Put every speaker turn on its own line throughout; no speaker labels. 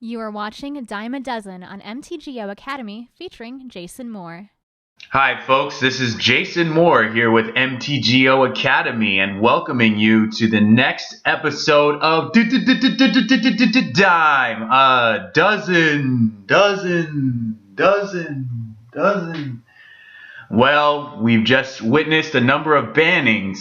You are watching a Dime a Dozen on MTGO Academy featuring Jason Moore.
Hi, folks. This is Jason Moore here with MTGO Academy and welcoming you to the next episode of Dime a Dozen. Well, we've just witnessed a number of bannings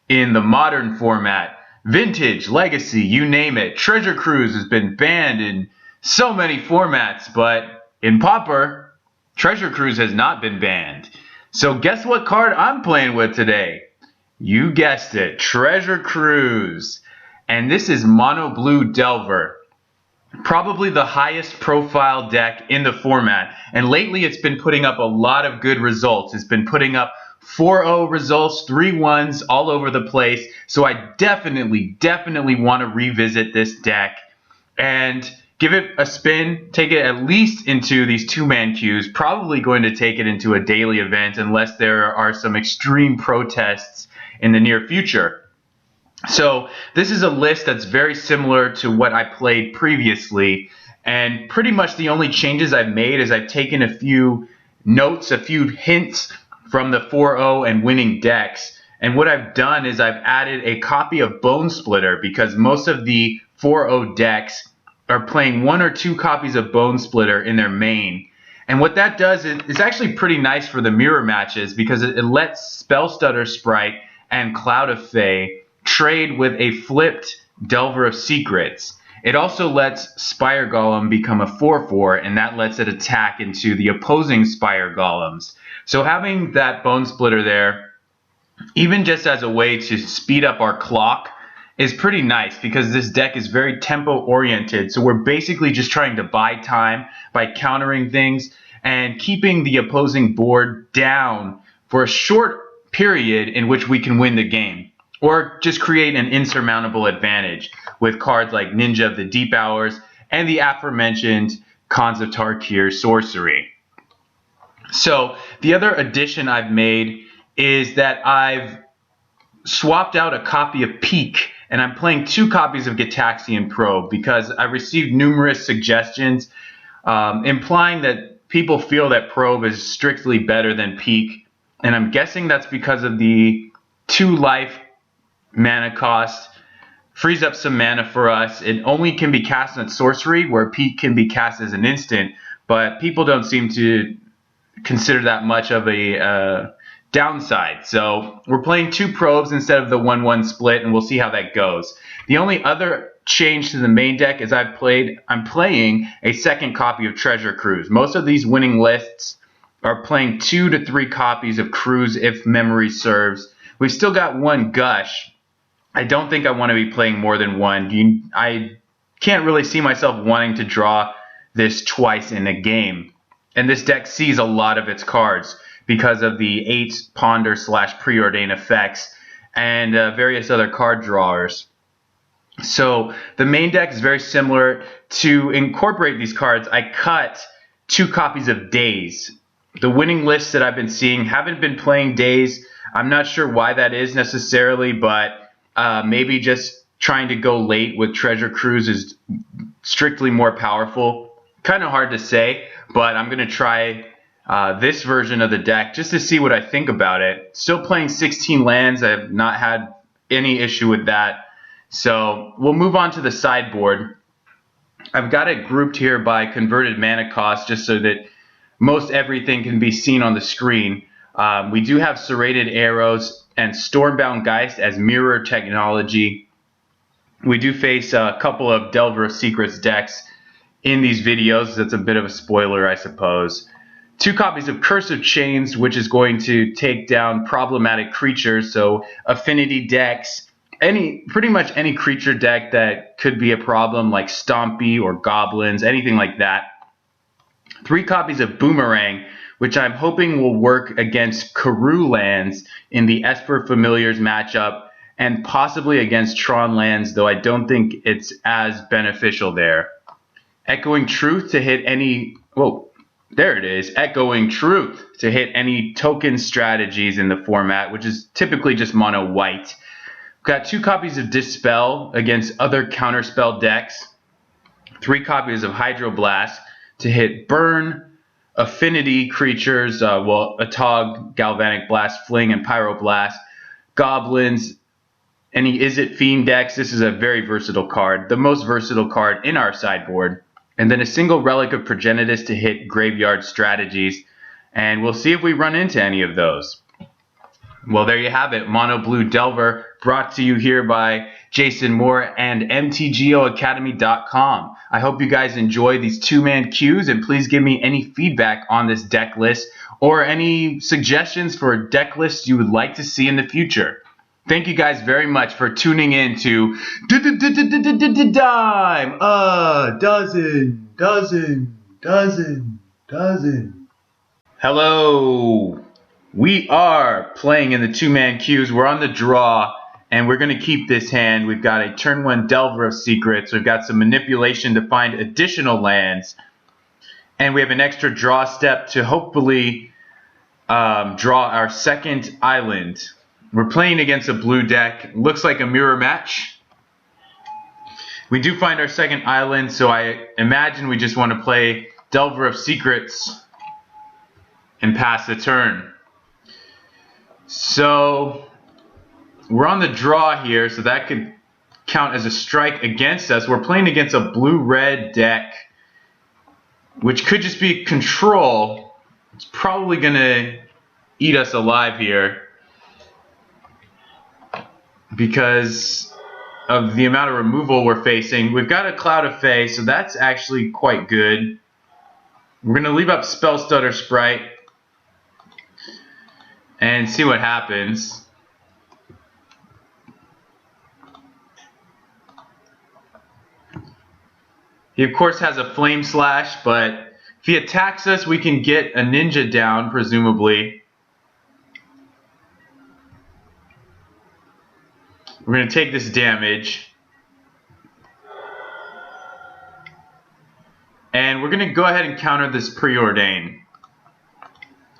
in the modern format. Vintage, Legacy, you name it. Treasure Cruise has been banned in so many formats, but in Pauper, Treasure Cruise has not been banned. So guess what card I'm playing with today? You guessed it, Treasure Cruise. And this is Mono Blue Delver. Probably the highest profile deck in the format. And lately it's been putting up a lot of good results. It's been putting up 4-0 results, 3-1s all over the place. So I definitely want to revisit this deck and give it a spin, take it at least into these two-man queues, probably going to take it into a daily event unless there are some extreme protests in the near future. So this is a list that's very similar to what I played previously, and pretty much the only changes I've made is I've taken a few notes, a few hints from the 4-0 and winning decks. And what I've done is I've added a copy of Bone Splitter because most of the 4-0 decks are playing one or two copies of Bone Splitter in their main. And what that does is it's actually pretty nice for the mirror matches because it lets Spellstutter Sprite and Cloud of Fae trade with a flipped Delver of Secrets. It also lets Spire Golem become a 4-4, and that lets it attack into the opposing Spire Golems. So having that Bone Splitter there, even just as a way to speed up our clock, is pretty nice because this deck is very tempo oriented. So we're basically just trying to buy time by countering things and keeping the opposing board down for a short period in which we can win the game. Or just create an insurmountable advantage with cards like Ninja of the Deep Hours and the aforementioned Khans of Tarkir sorcery. So the other addition I've made is that I've swapped out a copy of Peak, and I'm playing two copies of Gitaxian Probe because I received numerous suggestions implying that people feel that Probe is strictly better than Peak, and I'm guessing that's because of the 2-life mana cost, frees up some mana for us. It only can be cast at sorcery, where Peak can be cast as an instant, but people don't seem to consider that much of a downside. So we're playing two probes instead of the 1-1 split, and we'll see how that goes. The only other change to the main deck is I'm playing a second copy of Treasure Cruise. Most of these winning lists are playing 2 to 3 copies of Cruise if memory serves. We've still got one Gush. I don't think I want to be playing more than one. I can't really see myself wanting to draw this twice in a game. And this deck sees a lot of its cards because of the 8 Ponder / Preordain effects and various other card drawers. So the main deck is very similar. To incorporate these cards, I cut 2 copies of Days. The winning lists that I've been seeing haven't been playing Days. I'm not sure why that is necessarily, but maybe just trying to go late with Treasure Cruise is strictly more powerful. Kind of hard to say, but I'm going to try this version of the deck just to see what I think about it. Still playing 16 lands. I have not had any issue with that. So we'll move on to the sideboard. I've got it grouped here by converted mana cost just so that most everything can be seen on the screen. We do have Serrated Arrows and Stormbound Geist as mirror technology. We do face a couple of Delver of Secrets decks in these videos. That's a bit of a spoiler, I suppose. 2 copies of Curse of Chains, which is going to take down problematic creatures, so affinity decks, pretty much any creature deck that could be a problem, like Stompy or Goblins, anything like that. 3 copies of Boomerang, which I'm hoping will work against Karoo lands in the Esper Familiars matchup, and possibly against Tron lands, though I don't think it's as beneficial there. Echoing Truth to hit any... Whoa, there it is. Echoing Truth to hit any token strategies in the format, which is typically just mono white. Got 2 copies of Dispel against other counterspell decks. 3 copies of Hydroblast to hit burn, affinity creatures, Atog, Galvanic Blast, Fling, and Pyroblast, goblins, any Izzet Fiend decks. This is a very versatile card, the most versatile card in our sideboard. And then a single Relic of Progenitus to hit graveyard strategies. And we'll see if we run into any of those. Well, there you have it. Mono Blue Delver, brought to you here by Jason Moore and MTGOacademy.com. I hope you guys enjoy these 2-man queues, and please give me any feedback on this deck list or any suggestions for deck lists you would like to see in the future. Thank you guys very much for tuning in to Dime a Dozen. Hello. We are playing in the 2-man queues. We're on the draw, and we're going to keep this hand. We've got a turn 1 Delver of Secrets. We've got some manipulation to find additional lands. And we have an extra draw step to hopefully draw our second island. We're playing against a blue deck. Looks like a mirror match. We do find our second island, so I imagine we just want to play Delver of Secrets and pass the turn. So we're on the draw here, so that could count as a strike against us. We're playing against a blue-red deck, which could just be control. It's probably going to eat us alive here because of the amount of removal we're facing. We've got a Cloud of Fae, so that's actually quite good. We're going to leave up Spell Stutter Sprite and see what happens. He of course has a Flame Slash, but if he attacks us, we can get a Ninja down, presumably. We're going to take this damage. And we're going to go ahead and counter this Preordain.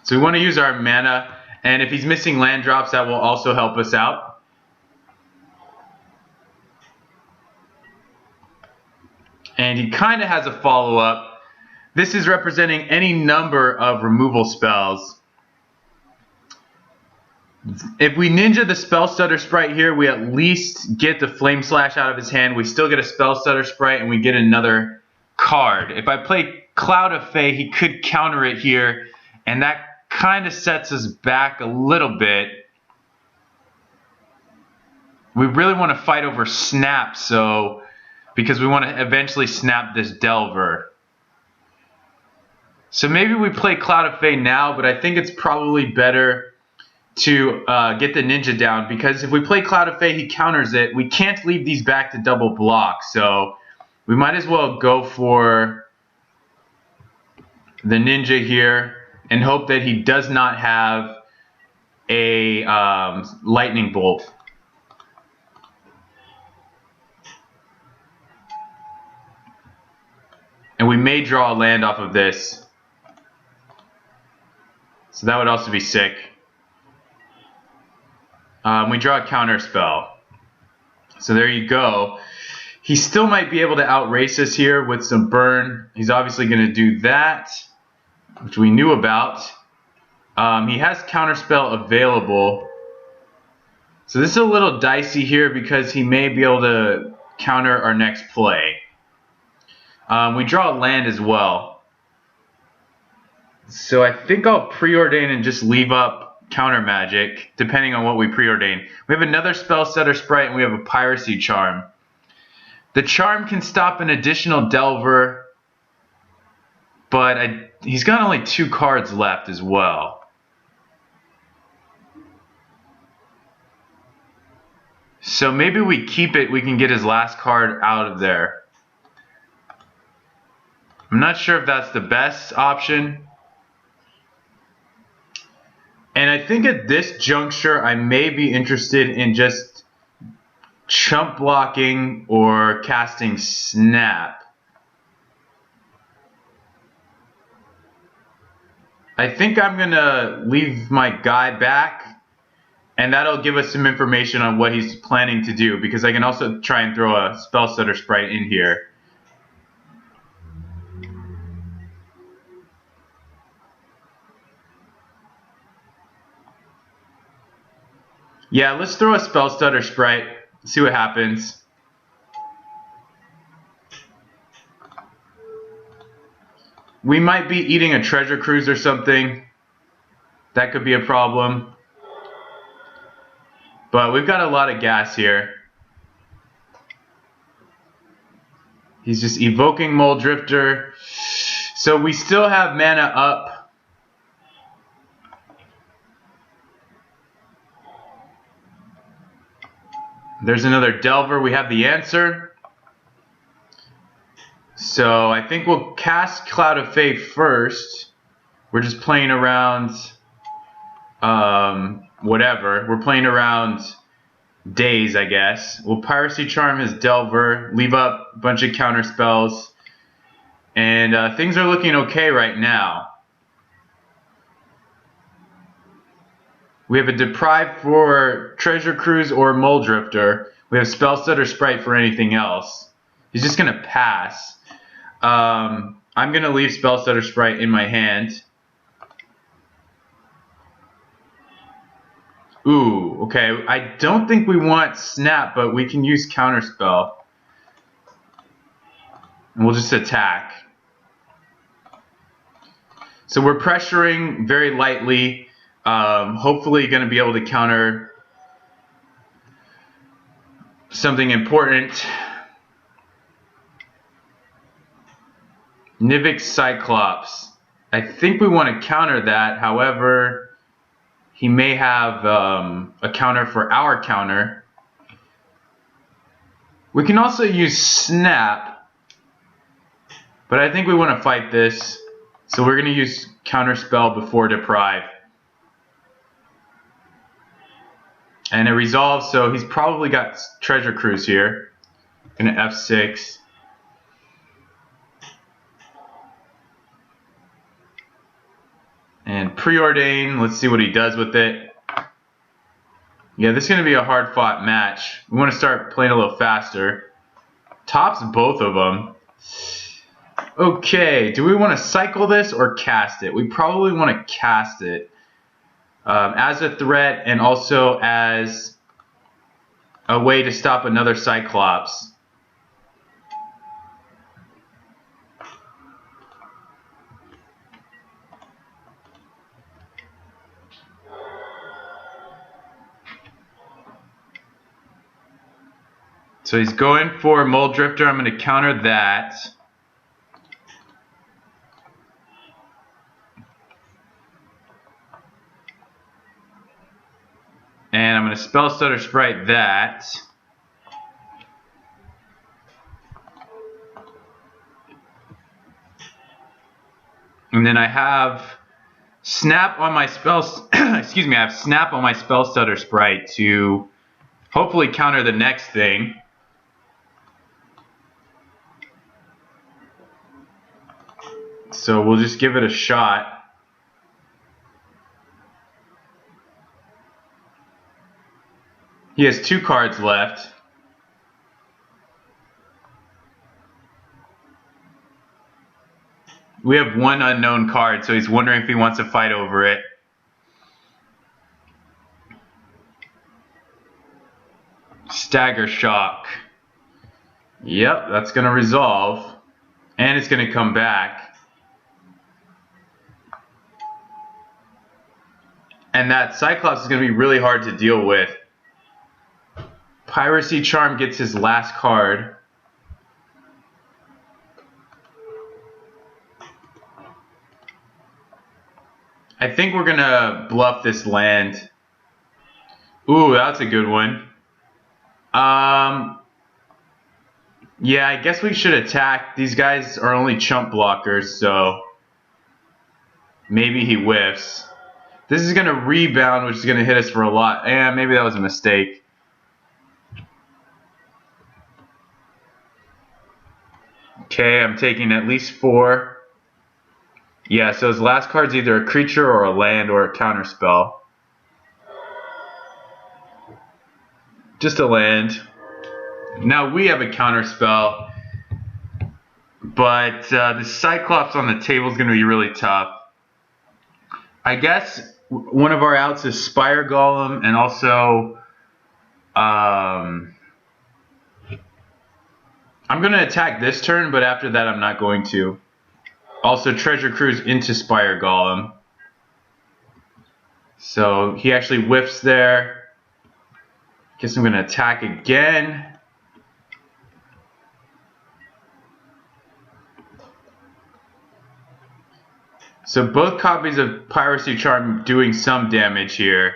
So we want to use our mana, and if he's missing land drops, that will also help us out. And he kind of has a follow-up. This is representing any number of removal spells. If we Ninja the Spell Stutter Sprite here, we at least get the Flame Slash out of his hand. We still get a Spell Stutter Sprite, and we get another card. If I play Cloud of Fae, he could counter it here, and that kind of sets us back a little bit. We really want to fight over Snap, because we want to eventually snap this Delver. So maybe we play Cloud of Fae now, but I think it's probably better to get the Ninja down, because if we play Cloud of Fae, he counters it. We can't leave these back to double block, so we might as well go for the Ninja here and hope that he does not have a Lightning Bolt. And we may draw a land off of this. So that would also be sick. We draw a counter spell. So there you go. He still might be able to outrace us here with some burn. He's obviously going to do that, which we knew about. He has counterspell available. So this is a little dicey here because he may be able to counter our next play. We draw a land as well. So I think I'll preordain and just leave up counter magic, depending on what we preordain. We have another Spell Stutter Sprite, and we have a Piracy Charm. The Charm can stop an additional Delver, but he's got only 2 cards left as well. So maybe we keep it, we can get his last card out of there. I'm not sure if that's the best option. And I think at this juncture, I may be interested in just chump blocking or casting Snap. I think I'm going to leave my guy back, and that'll give us some information on what he's planning to do, because I can also try and throw a Spell Stutter Sprite in here. Yeah, let's throw a Spell Stutter Sprite. See what happens. We might be eating a Treasure Cruise or something. That could be a problem. But we've got a lot of gas here. He's just evoking Mole Drifter. So we still have mana up. There's another Delver. We have the answer. So I think we'll cast Cloud of Fae first. We're just playing around whatever. We're playing around Days, I guess. We'll Piracy Charm his Delver, leave up a bunch of counter spells. And things are looking okay right now. We have a Deprive for Treasure Cruise or Mole Drifter. We have Spell Stutter Sprite for anything else. He's just going to pass. I'm going to leave Spell Stutter Sprite in my hand. Ooh, okay. I don't think we want Snap, but we can use Counterspell. And we'll just attack. So we're pressuring very lightly. Hopefully going to be able to counter something important. Nivix Cyclops. I think we want to counter that. However, he may have a counter for our counter. We can also use Snap. But I think we want to fight this. So we're going to use Counterspell before Deprive. And it resolves, so he's probably got Treasure Cruise here. Gonna F6. And Preordain, let's see what he does with it. Yeah, this is gonna be a hard fought match. We wanna start playing a little faster. Tops both of them. Okay, do we wanna cycle this or cast it? We probably wanna cast it. As a threat and also as a way to stop another Cyclops. So he's going for Mole Drifter. I'm going to counter that. And I'm going to Spell Stutter Sprite that. And then I have Snap on my spell. Excuse me. I have Snap on my Spell Stutter Sprite to hopefully counter the next thing. So we'll just give it a shot. He has 2 cards left. We have 1 unknown card, so he's wondering if he wants to fight over it. Stagger Shock. Yep, that's going to resolve. And it's going to come back. And that Cyclops is going to be really hard to deal with. Piracy Charm gets his last card. I think we're going to bluff this land. Ooh, that's a good one. Yeah, I guess we should attack. These guys are only chump blockers, so maybe he whiffs. This is going to rebound, which is going to hit us for a lot. And maybe that was a mistake. Okay, I'm taking at least 4. Yeah, so his last card's either a creature or a land or a counter spell. Just a land. Now we have a counter spell, but the Cyclops on the table is going to be really tough. I guess one of our outs is Spire Golem and also I'm going to attack this turn, but after that I'm not going to. Also, Treasure Cruise into Spire Golem. So he actually whiffs there. Guess I'm going to attack again. So both copies of Piracy Charm doing some damage here.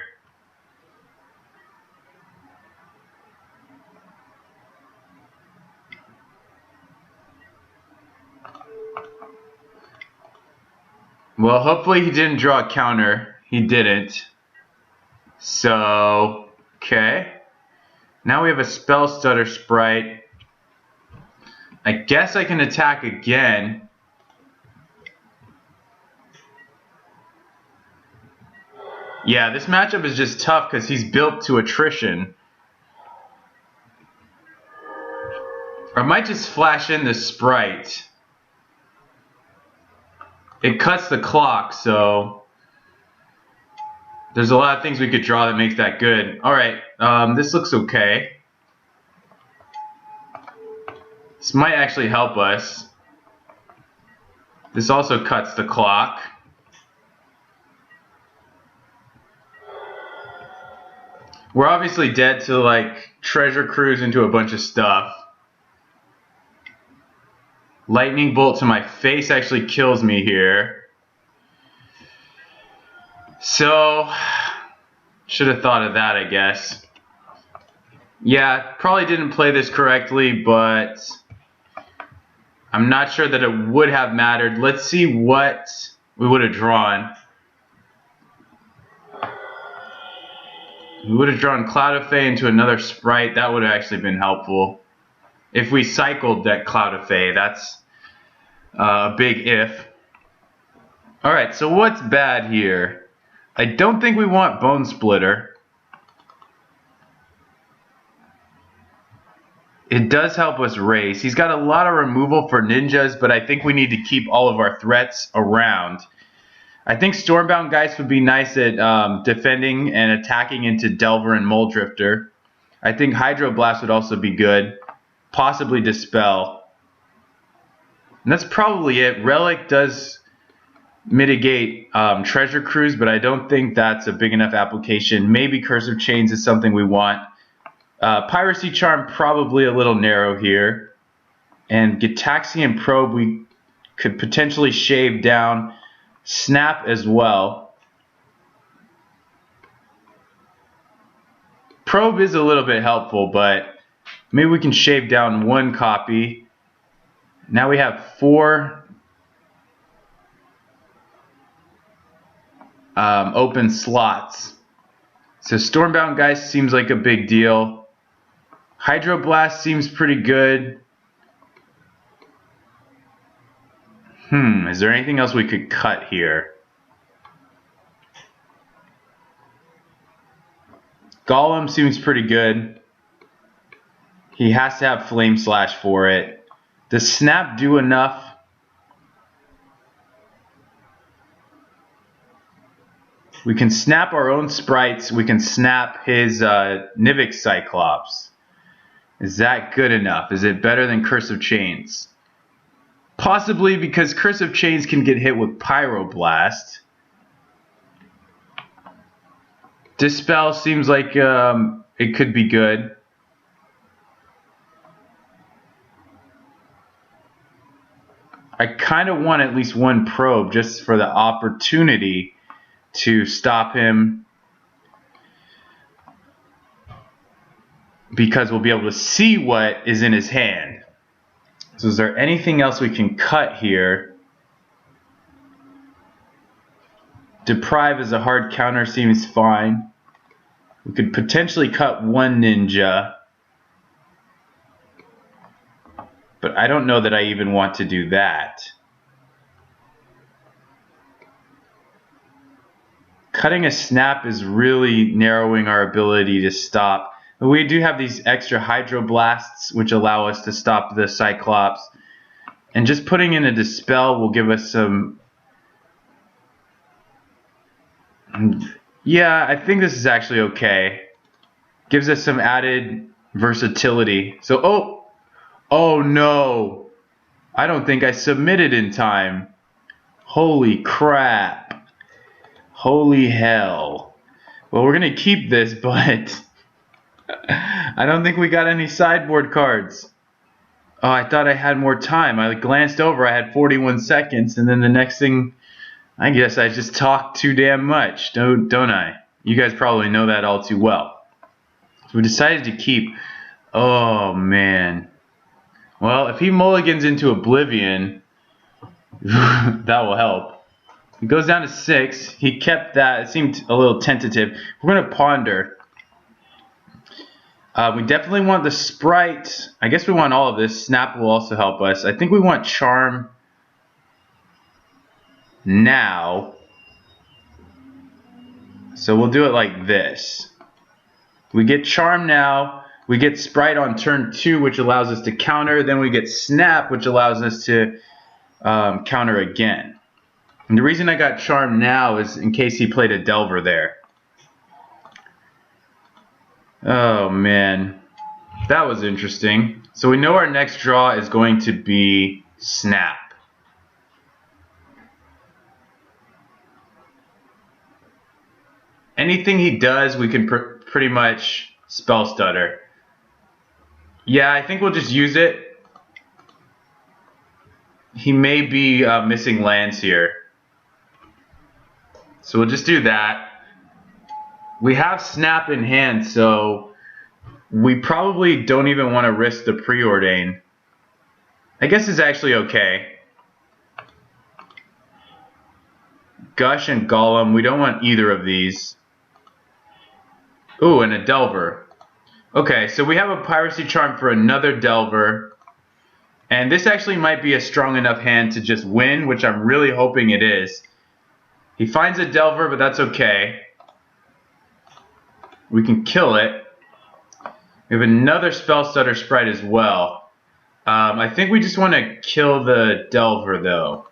Well, hopefully he didn't draw a counter. He didn't. So, okay. Now we have a Spell Stutter Sprite. I guess I can attack again. Yeah, this matchup is just tough because he's built to attrition. Or I might just flash in the Sprite. It cuts the clock, so there's a lot of things we could draw that makes that good. Alright, this looks okay. This might actually help us. This also cuts the clock. We're obviously dead to like Treasure Cruise into a bunch of stuff. Lightning Bolt to my face actually kills me here. So, should have thought of that, I guess. Yeah, probably didn't play this correctly, but I'm not sure that it would have mattered. Let's see what we would have drawn. We would have drawn Cloud of Fae into another Sprite. That would have actually been helpful. If we cycled that Cloud of Fae, that's a big if. Alright, so what's bad here? I don't think we want Bone Splitter. It does help us race. He's got a lot of removal for ninjas, but I think we need to keep all of our threats around. I think Stormbound Geist would be nice at defending and attacking into Delver and Moldrifter. I think Hydroblast would also be good. Possibly Dispel. And that's probably it. Relic does mitigate Treasure Cruise, but I don't think that's a big enough application. Maybe Curse of Chains is something we want. Piracy Charm probably a little narrow here. And Gitaxian Probe we could potentially shave down. Snap as well. Probe is a little bit helpful, but maybe we can shave down one copy. Now we have 4 open slots. So Stormbound Geist seems like a big deal. Hydroblast seems pretty good. Is there anything else we could cut here? Golem seems pretty good. He has to have Flame Slash for it. Does Snap do enough? We can snap our own sprites. We can snap his Nivix Cyclops. Is that good enough? Is it better than Curse of Chains? Possibly, because Curse of Chains can get hit with Pyroblast. Dispel seems like it could be good. I kind of want at least one probe just for the opportunity to stop him, because we'll be able to see what is in his hand. So is there anything else we can cut here? Deprive as a hard counter seems fine. We could potentially cut one ninja, but I don't know that I even want to do that. Cutting a snap is really narrowing our ability to stop. But we do have these extra Hydroblasts, which allow us to stop the Cyclops. And just putting in a Dispel will give us some... Yeah, I think this is actually okay. Gives us some added versatility. So, oh no. I don't think I submitted in time. Holy crap. Holy hell. Well, we're going to keep this, but I don't think we got any sideboard cards. Oh, I thought I had more time. I glanced over. I had 41 seconds, and then the next thing, I guess I just talked too damn much, don't I? You guys probably know that all too well. So we decided to keep. Oh, man. Well, if he mulligans into Oblivion, that will help. He goes down to 6. He kept that. It seemed a little tentative. We're going to ponder. We definitely want the Sprite. I guess we want all of this. Snap will also help us. I think we want Charm now. So we'll do it like this. We get Charm now. We get Sprite on turn 2, which allows us to counter. Then we get Snap, which allows us to counter again. And the reason I got Charm now is in case he played a Delver there. Oh, man. That was interesting. So we know our next draw is going to be Snap. Anything he does, we can pretty much Spell Stutter. Yeah, I think we'll just use it. He may be missing lands here. So we'll just do that. We have Snap in hand, so we probably don't even want to risk the Preordain. I guess it's actually okay. Gush and Golem, we don't want either of these. Ooh, and a Delver. Okay, so we have a Piracy Charm for another Delver. And this actually might be a strong enough hand to just win, which I'm really hoping it is. He finds a Delver, but that's okay. We can kill it. We have another Spell Stutter Sprite as well. I think we just want to kill the Delver, though.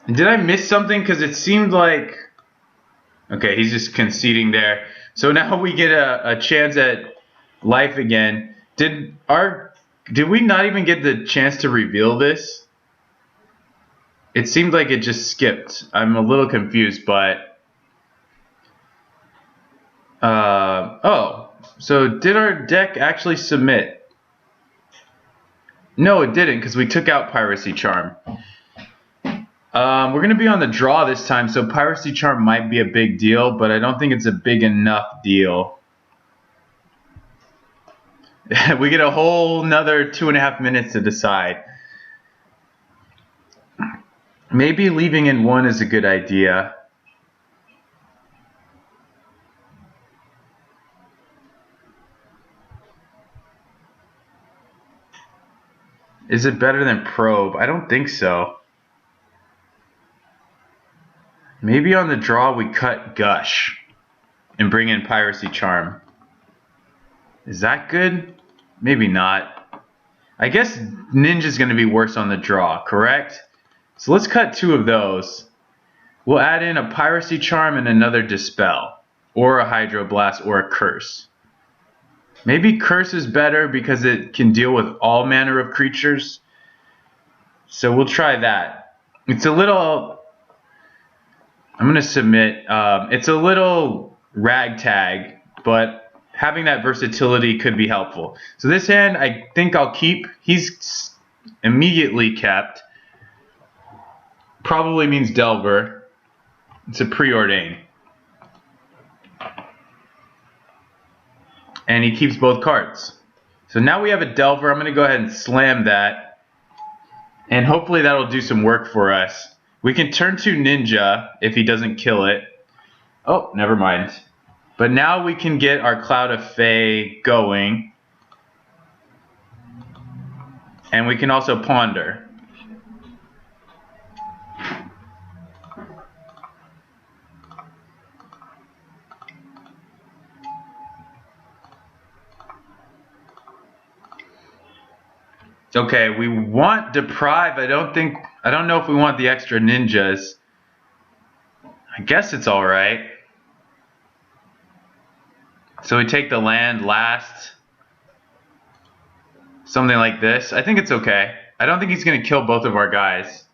Did I miss something? Because it seemed like... Okay, he's just conceding there. So now we get a chance at life again. Did we not even get the chance to reveal this? It seemed like it just skipped. I'm a little confused, but... oh, so did our deck actually submit? No, it didn't, because we took out Piracy Charm. We're going to be on the draw this time, so Piracy Charm might be a big deal, but I don't think it's a big enough deal. We get a whole another 2.5 minutes to decide. Maybe leaving in 1 is a good idea. Is it better than Probe? I don't think so. Maybe on the draw we cut Gush and bring in Piracy Charm. Is that good? Maybe not. I guess Ninja's going to be worse on the draw, correct? So let's cut 2 of those. We'll add in a Piracy Charm and another Dispel. Or a Hydroblast or a Curse. Maybe Curse is better because it can deal with all manner of creatures. So we'll try that. It's a little... I'm going to submit. It's a little ragtag, but having that versatility could be helpful. So this hand, I think I'll keep. He's immediately kept. Probably means Delver. It's a Preordain. And he keeps both cards. So now we have a Delver. I'm going to go ahead and slam that. And hopefully that'll do some work for us. We can turn to Ninja if he doesn't kill it. Oh, never mind. But now we can get our Cloud of Fae going. And we can also ponder. Okay, we want deprive. I don't know if we want the extra ninjas. I guess it's all right. So we take the land last. Something like this. I think it's okay. I don't think he's going to kill both of our guys.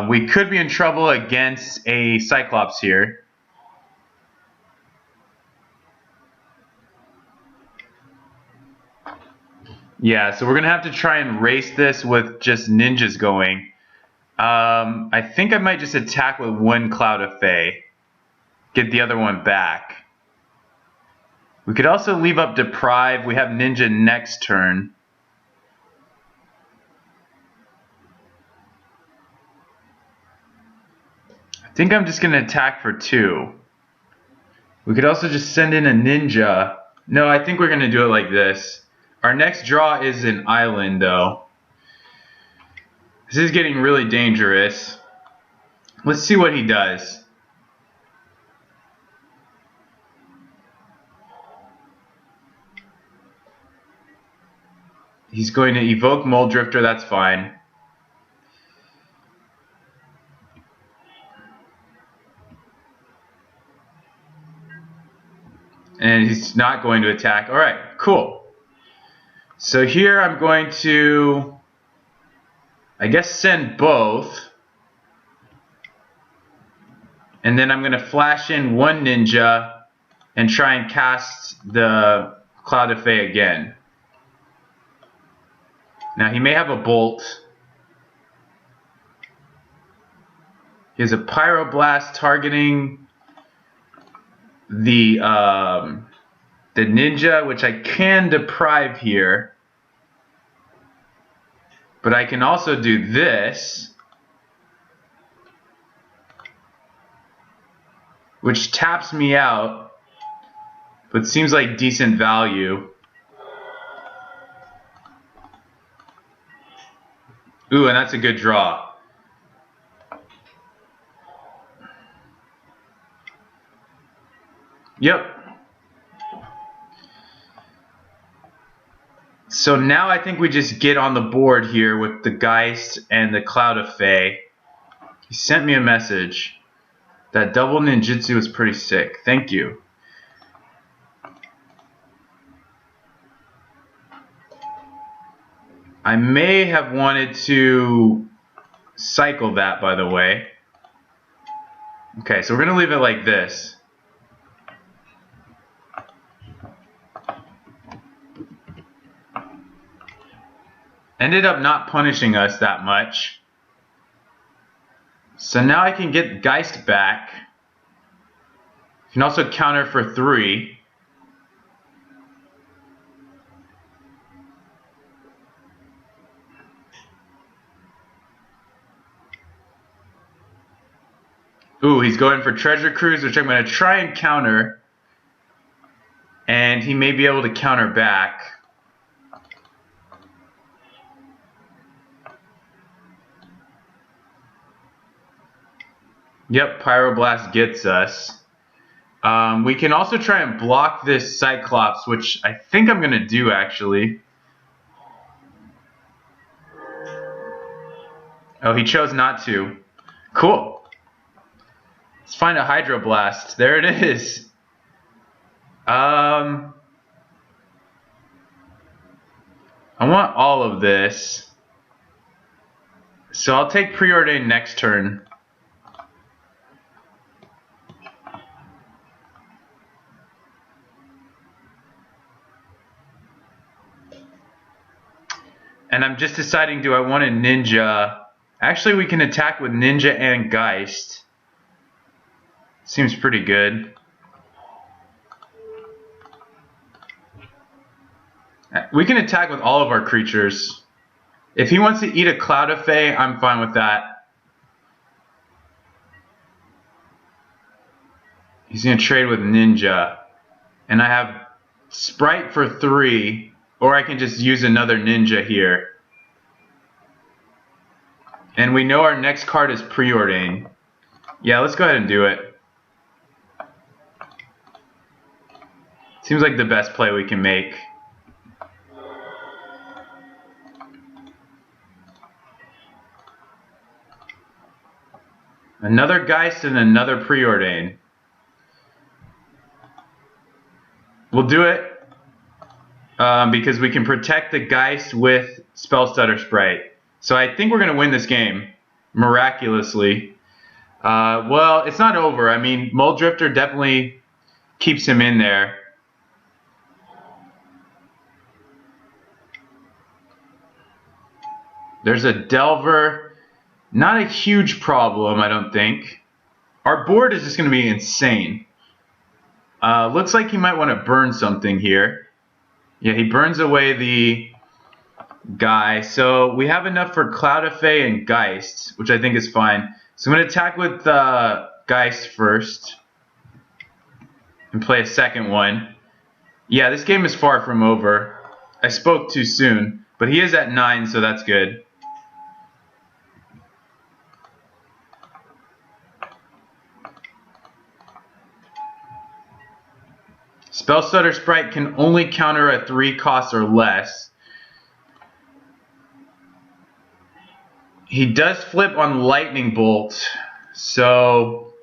We could be in trouble against a Cyclops here. Yeah, so we're going to have to try and race this with just ninjas going. I think I might just attack with one Cloud of Fae. Get the other one back. We could also leave up Deprive. We have Ninja next turn. I think I'm just going to attack for 2. We could also just send in a Ninja. No, I think we're going to do it like this. Our next draw is an island, though. This is getting really dangerous. Let's see what he does. He's going to evoke Mole Drifter, that's fine. And he's not going to attack. Alright, cool. So here I'm going to, I guess, send both. And then I'm going to flash in one ninja and try and cast the Cloud of Fae again. Now he may have a bolt. He has a Pyroblast targeting the ninja, which I can deprive here. But I can also do this, which taps me out, but seems like decent value. Ooh, and that's a good draw. Yep. So now I think we just get on the board here with the Geist and the Cloud of Fae. He sent me a message. That double ninjutsu was pretty sick. Thank you. I may have wanted to cycle that, by the way. Okay, so we're going to leave it like this. Ended up not punishing us that much. So now I can get Geist back. You can also counter for 3. Ooh, he's going for Treasure Cruise, which I'm going to try and counter. And he may be able to counter back. Yep, Pyroblast gets us. We can also try and block this Cyclops, which I think I'm going to do, actually. Oh, he chose not to. Cool. Let's find a Hydroblast. There it is. I want all of this. So I'll take Preordain next turn. And I'm just deciding, do I want a Ninja? Actually, we can attack with Ninja and Geist. Seems pretty good. We can attack with all of our creatures. If he wants to eat a Cloud of Fae, I'm fine with that. He's going to trade with Ninja. And I have Sprite for 3. Or I can just use another Ninja here. And we know our next card is Preordain. Yeah, let's go ahead and do it. Seems like the best play we can make. Another Geist and another Preordain. We'll do it because we can protect the Geist with Spell Stutter Sprite. So I think we're going to win this game, miraculously. Well, it's not over. I mean, Mold Drifter definitely keeps him in there. There's a Delver. Not a huge problem, I don't think. Our board is just going to be insane. Looks like he might want to burn something here. Yeah, he burns away the guy. So we have enough for Cloud of Fae and Geist, which I think is fine. So I'm going to attack with Geist first. And play a second one. Yeah, this game is far from over. I spoke too soon. But he is at 9, so that's good. Spell Stutter Sprite can only counter a 3 cost or less. He does flip on Lightning Bolt, so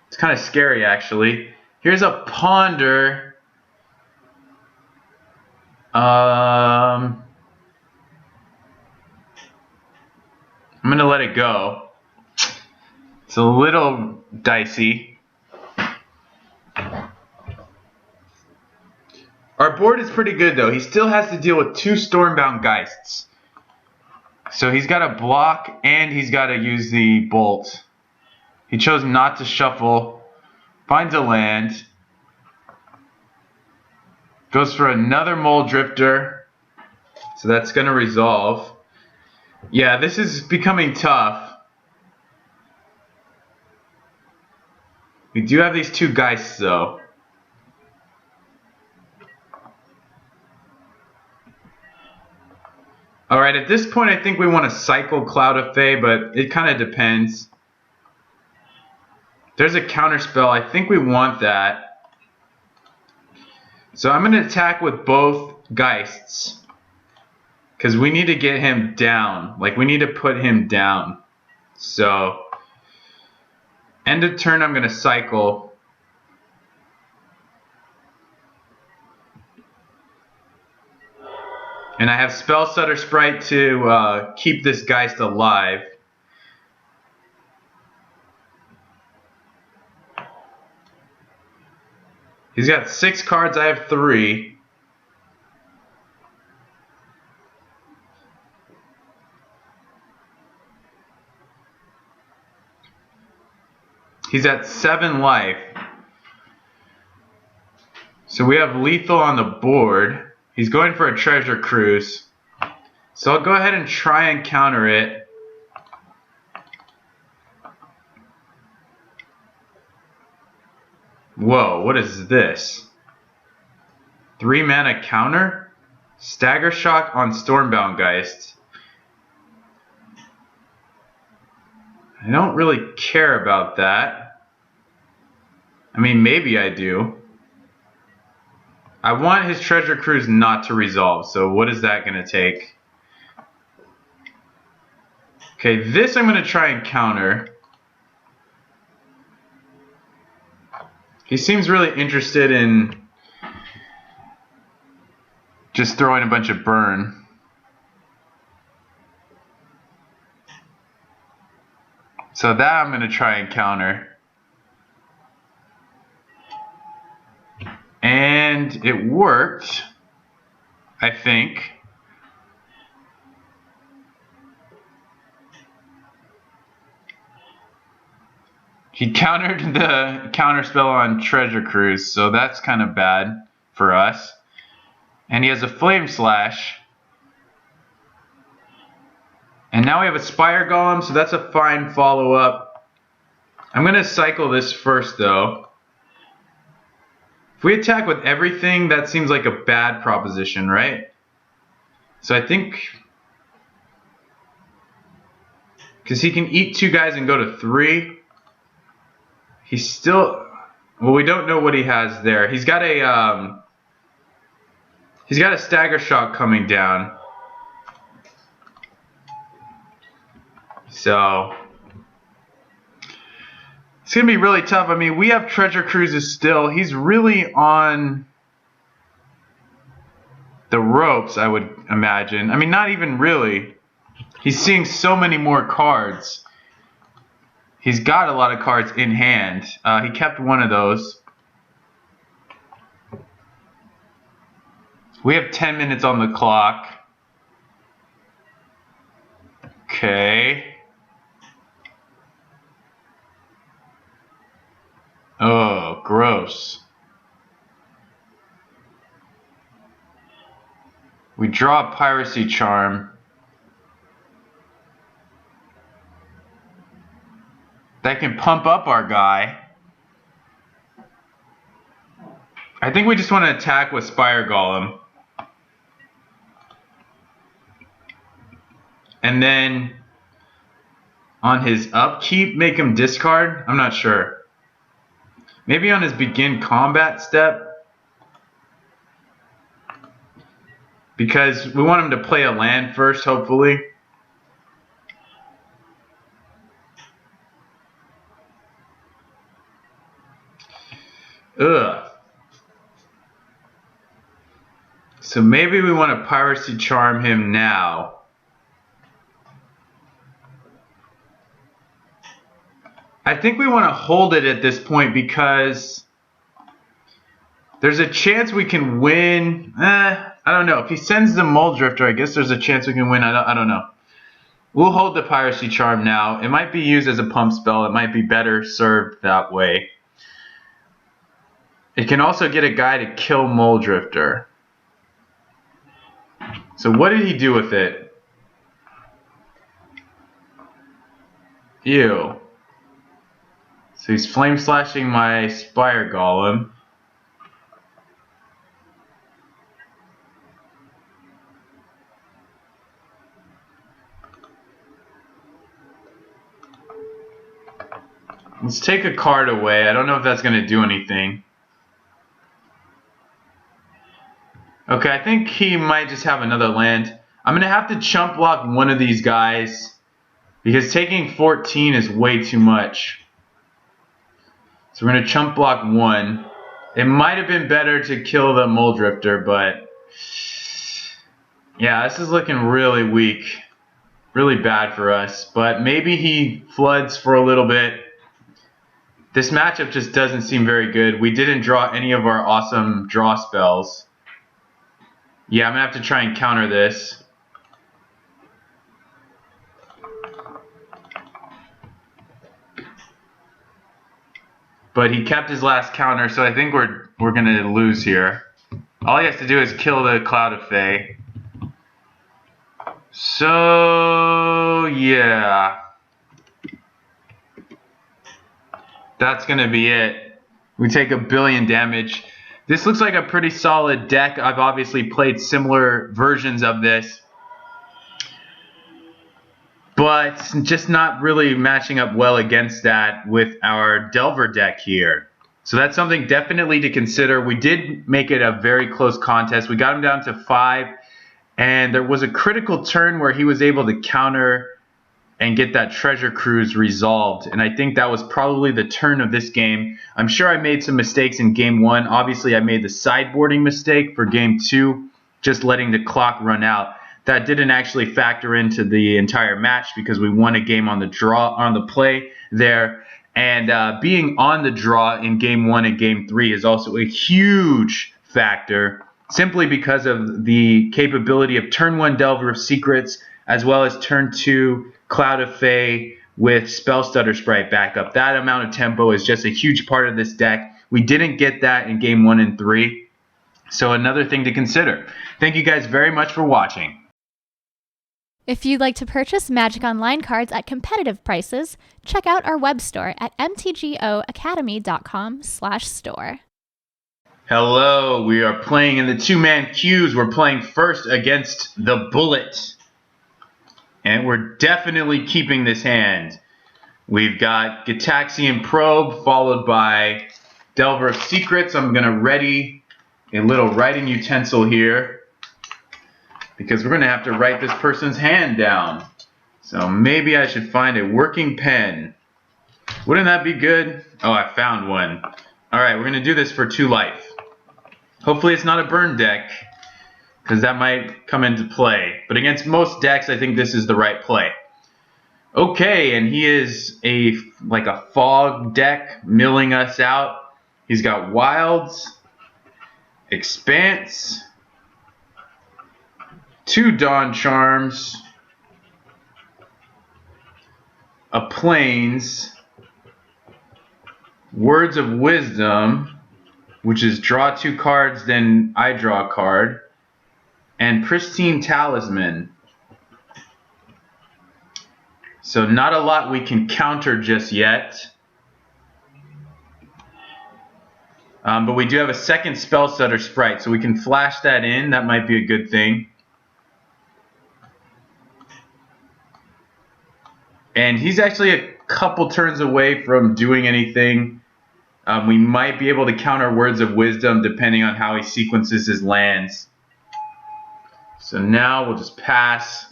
it's kind of scary actually. Here's a Ponder. I'm gonna let it go. It's a little dicey. Our board is pretty good though. He still has to deal with 2 Stormbound Geists. So he's got to block and he's got to use the Bolt. He chose not to shuffle. Finds a land. Goes for another Mold Drifter. So that's going to resolve. Yeah, this is becoming tough. We do have these 2 Geists though. Alright, at this point I think we want to cycle Cloud of Fae, but it kind of depends. There's a counter spell. I think we want that. So I'm going to attack with both Geists. Because we need to get him down. Like, we need to put him down. So, end of turn I'm going to cycle. And I have Spell Stutter Sprite to keep this Geist alive. He's got 6 cards, I have 3. He's at 7 life. So we have lethal on the board. He's going for a Treasure Cruise. So I'll go ahead and try and counter it. Whoa, what is this? 3 mana counter? Stagger Shock on Stormbound Geist. I don't really care about that. I mean, maybe I do. I want his Treasure Cruise not to resolve, so what is that going to take? Okay, this I'm going to try and counter. He seems really interested in just throwing a bunch of burn. So that I'm going to try and counter. And it worked, I think. He countered the counter spell on Treasure Cruise, so that's kind of bad for us. And he has a Flame Slash. And now we have a Spire Golem, so that's a fine follow-up. I'm going to cycle this first, though. If we attack with everything, that seems like a bad proposition, right? So I think... because he can eat 2 guys and go to 3. He's still... well, we don't know what he has there. He's got a Stagger Shock coming down. So... It's going to be really tough. I mean, we have Treasure Cruises still. He's really on the ropes, I would imagine. I mean, not even really. He's seeing so many more cards. He's got a lot of cards in hand. He kept one of those. We have 10 minutes on the clock. Okay. Oh, gross. We draw a Piracy Charm. That can pump up our guy. I think we just want to attack with Spire Golem. And then on his upkeep, make him discard? I'm not sure. Maybe on his begin combat step. Because we want him to play a land first, hopefully. Ugh. So maybe we want to Piracy Charm him now. I think we want to hold it at this point because there's a chance we can win. I don't know. If he sends the Mole Drifter, I guess there's a chance we can win. I don't know. We'll hold the Piracy Charm now. It might be used as a pump spell. It might be better served that way. It can also get a guy to kill Mole Drifter. So what did he do with it? Ew. So he's flame slashing my Spire Golem. Let's take a card away. I don't know if that's going to do anything. Okay, I think he might just have another land. I'm going to have to chump block one of these guys because taking 14 is way too much. So we're going to chump block one. It might have been better to kill the Mole Drifter, but yeah, this is looking really weak. Really bad for us. But maybe he floods for a little bit. This matchup just doesn't seem very good. We didn't draw any of our awesome draw spells. Yeah, I'm going to have to try and counter this. But he kept his last counter, so I think we're going to lose here. All he has to do is kill the Cloud of Fae. So, yeah. That's going to be it. We take 1 billion damage. This looks like a pretty solid deck. I've obviously played similar versions of this, but just not really matching up well against that with our Delver deck here. So that's something definitely to consider. We did make it a very close contest. We got him down to 5, and there was a critical turn where he was able to counter and get that Treasure Cruise resolved. And I think that was probably the turn of this game. I'm sure I made some mistakes in Game 1. Obviously, I made the sideboarding mistake for Game 2, just letting the clock run out. That didn't actually factor into the entire match because we won a game on the draw, on the play there. And being on the draw in Game 1 and Game 3 is also a huge factor, simply because of the capability of turn 1 Delver of Secrets, as well as turn 2 Cloud of Fae with Spell Stutter Sprite backup. That amount of tempo is just a huge part of this deck. We didn't get that in Game 1 and 3. So another thing to consider. Thank you guys very much for watching.
If you'd like to purchase Magic Online cards at competitive prices, check out our web store at mtgoacademy.com/store.
Hello, we are playing in the 2-man queues. We're playing first against the Bullet. And we're definitely keeping this hand. We've got Gitaxian Probe followed by Delver of Secrets. I'm going to ready a little writing utensil here because we're going to have to write this person's hand down. So maybe I should find a working pen. Wouldn't that be good? Oh, I found one. Alright, we're going to do this for 2 life. Hopefully it's not a burn deck, because that might come into play. But against most decks, I think this is the right play. Okay, and he is like a fog deck milling us out. He's got wilds, expanse, 2 dawn charms, a plains, words of wisdom, which is draw 2 cards, then I draw a card, and pristine talisman. So not a lot we can counter just yet. But we do have a second spell stutter sprite, so we can flash that in. That might be a good thing. And he's actually a couple turns away from doing anything. We might be able to counter words of wisdom depending on how he sequences his lands. So now we'll just pass.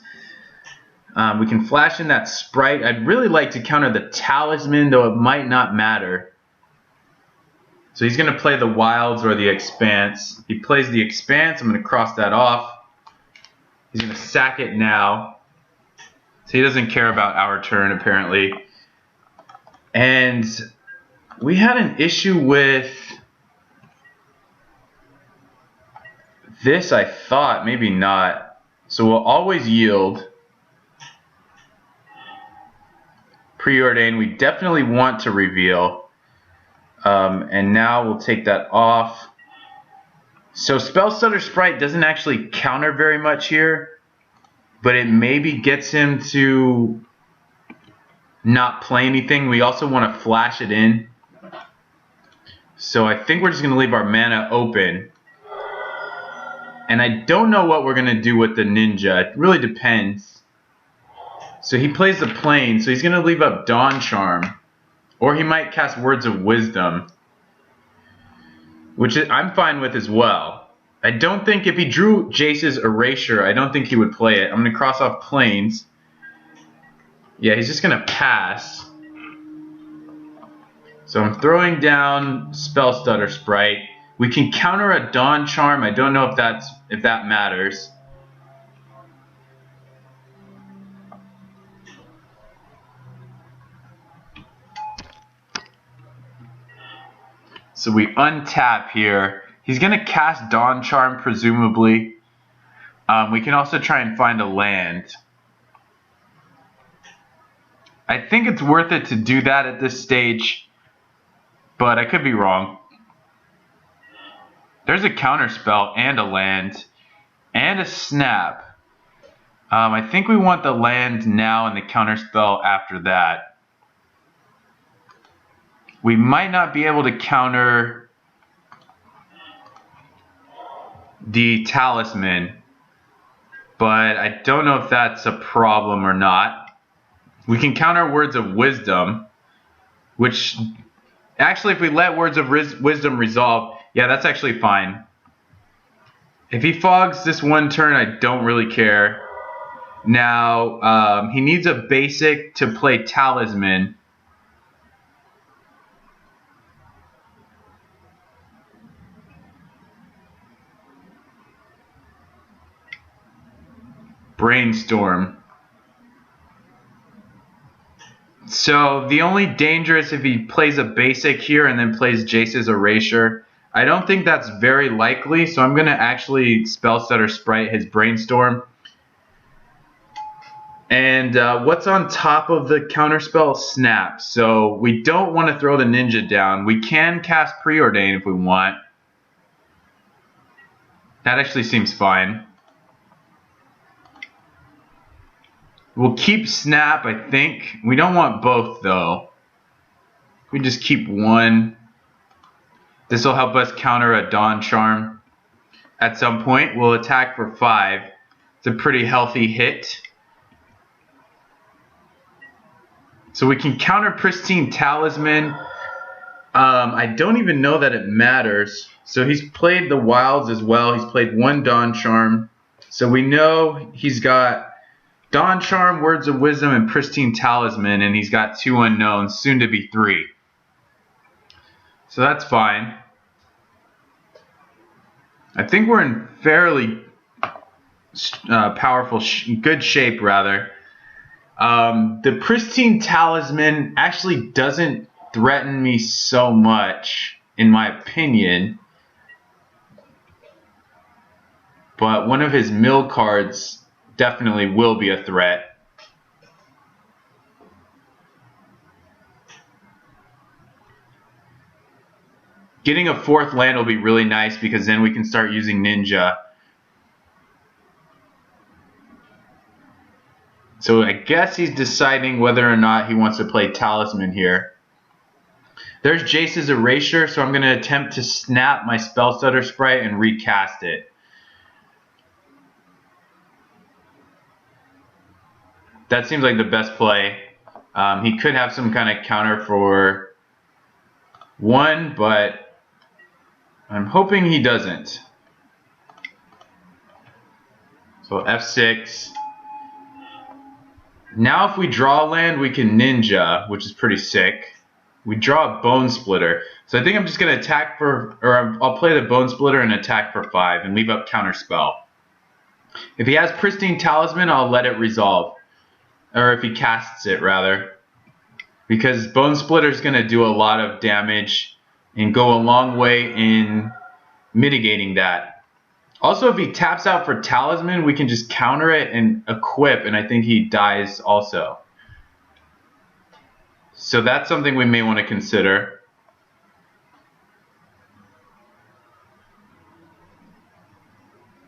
We can flash in that sprite. I'd really like to counter the talisman, though it might not matter. So he's going to play the wilds or the expanse. He plays the expanse. I'm going to cross that off. He's going to sack it now. So he doesn't care about our turn, apparently. And we had an issue with this, I thought. Maybe not. So we'll always yield. Preordain, we definitely want to reveal. And now we'll take that off. So Spell Stutter Sprite doesn't actually counter very much here, but it maybe gets him to not play anything. We also want to flash it in. So I think we're just going to leave our mana open. And I don't know what we're going to do with the ninja. It really depends. So he plays the plane, so he's going to leave up Dawn Charm. Or he might cast Words of Wisdom, which I'm fine with as well. I don't think if he drew Jace's Erasure, I don't think he would play it. I'm going to cross off Plains. Yeah, he's just going to pass. So I'm throwing down Spell Stutter Sprite. We can counter a Dawn Charm. I don't know if that matters. So we untap here. He's going to cast Dawn Charm, presumably. We can also try and find a land. I think it's worth it to do that at this stage, but I could be wrong. There's a counterspell and a land and a snap. I think we want the land now and the counterspell after that. We might not be able to counter the talisman, but I don't know if that's a problem or not. We can counter Words of Wisdom, which actually if we let Words of Wisdom resolve, yeah, that's actually fine. If he fogs this one turn, I don't really care. Now, he needs a basic to play Talisman. Brainstorm. So the only danger is if he plays a basic here and then plays Jace's Erasure. I don't think that's very likely, so I'm going to actually Spell Stutter Sprite his Brainstorm. And what's on top of the counterspell? Snap. So we don't want to throw the ninja down. We can cast Preordain if we want. That actually seems fine. We'll keep Snap, I think. We don't want both, though. We just keep one. This will help us counter a Dawn Charm. At some point, we'll attack for 5. It's a pretty healthy hit. So we can counter Pristine Talisman. I don't even know that it matters. So he's played the Wilds as well. He's played one Dawn Charm. So we know he's got Dawn Charm, Words of Wisdom, and Pristine Talisman, and he's got 2 unknowns, soon to be 3. So that's fine. I think we're in fairly powerful, good shape rather. The Pristine Talisman actually doesn't threaten me so much, in my opinion. But one of his mill cards definitely will be a threat. Getting a 4th land will be really nice because then we can start using Ninja. So I guess he's deciding whether or not he wants to play Talisman here. There's Jace's Erasure, so I'm going to attempt to snap my Spell Stutter Sprite and recast it. That seems like the best play. He could have some kind of counter for 1, but I'm hoping he doesn't. So F6. Now if we draw a land, we can Ninja, which is pretty sick. We draw a Bone Splitter. So I think I'm just going to attack for, or I'll play the Bone Splitter and attack for 5 and leave up Counterspell. If he has Pristine Talisman, I'll let it resolve. Or if he casts it, rather. Because Bone Splitter is going to do a lot of damage and go a long way in mitigating that. Also, if he taps out for Talisman, we can just counter it and equip, and I think he dies also. So that's something we may want to consider.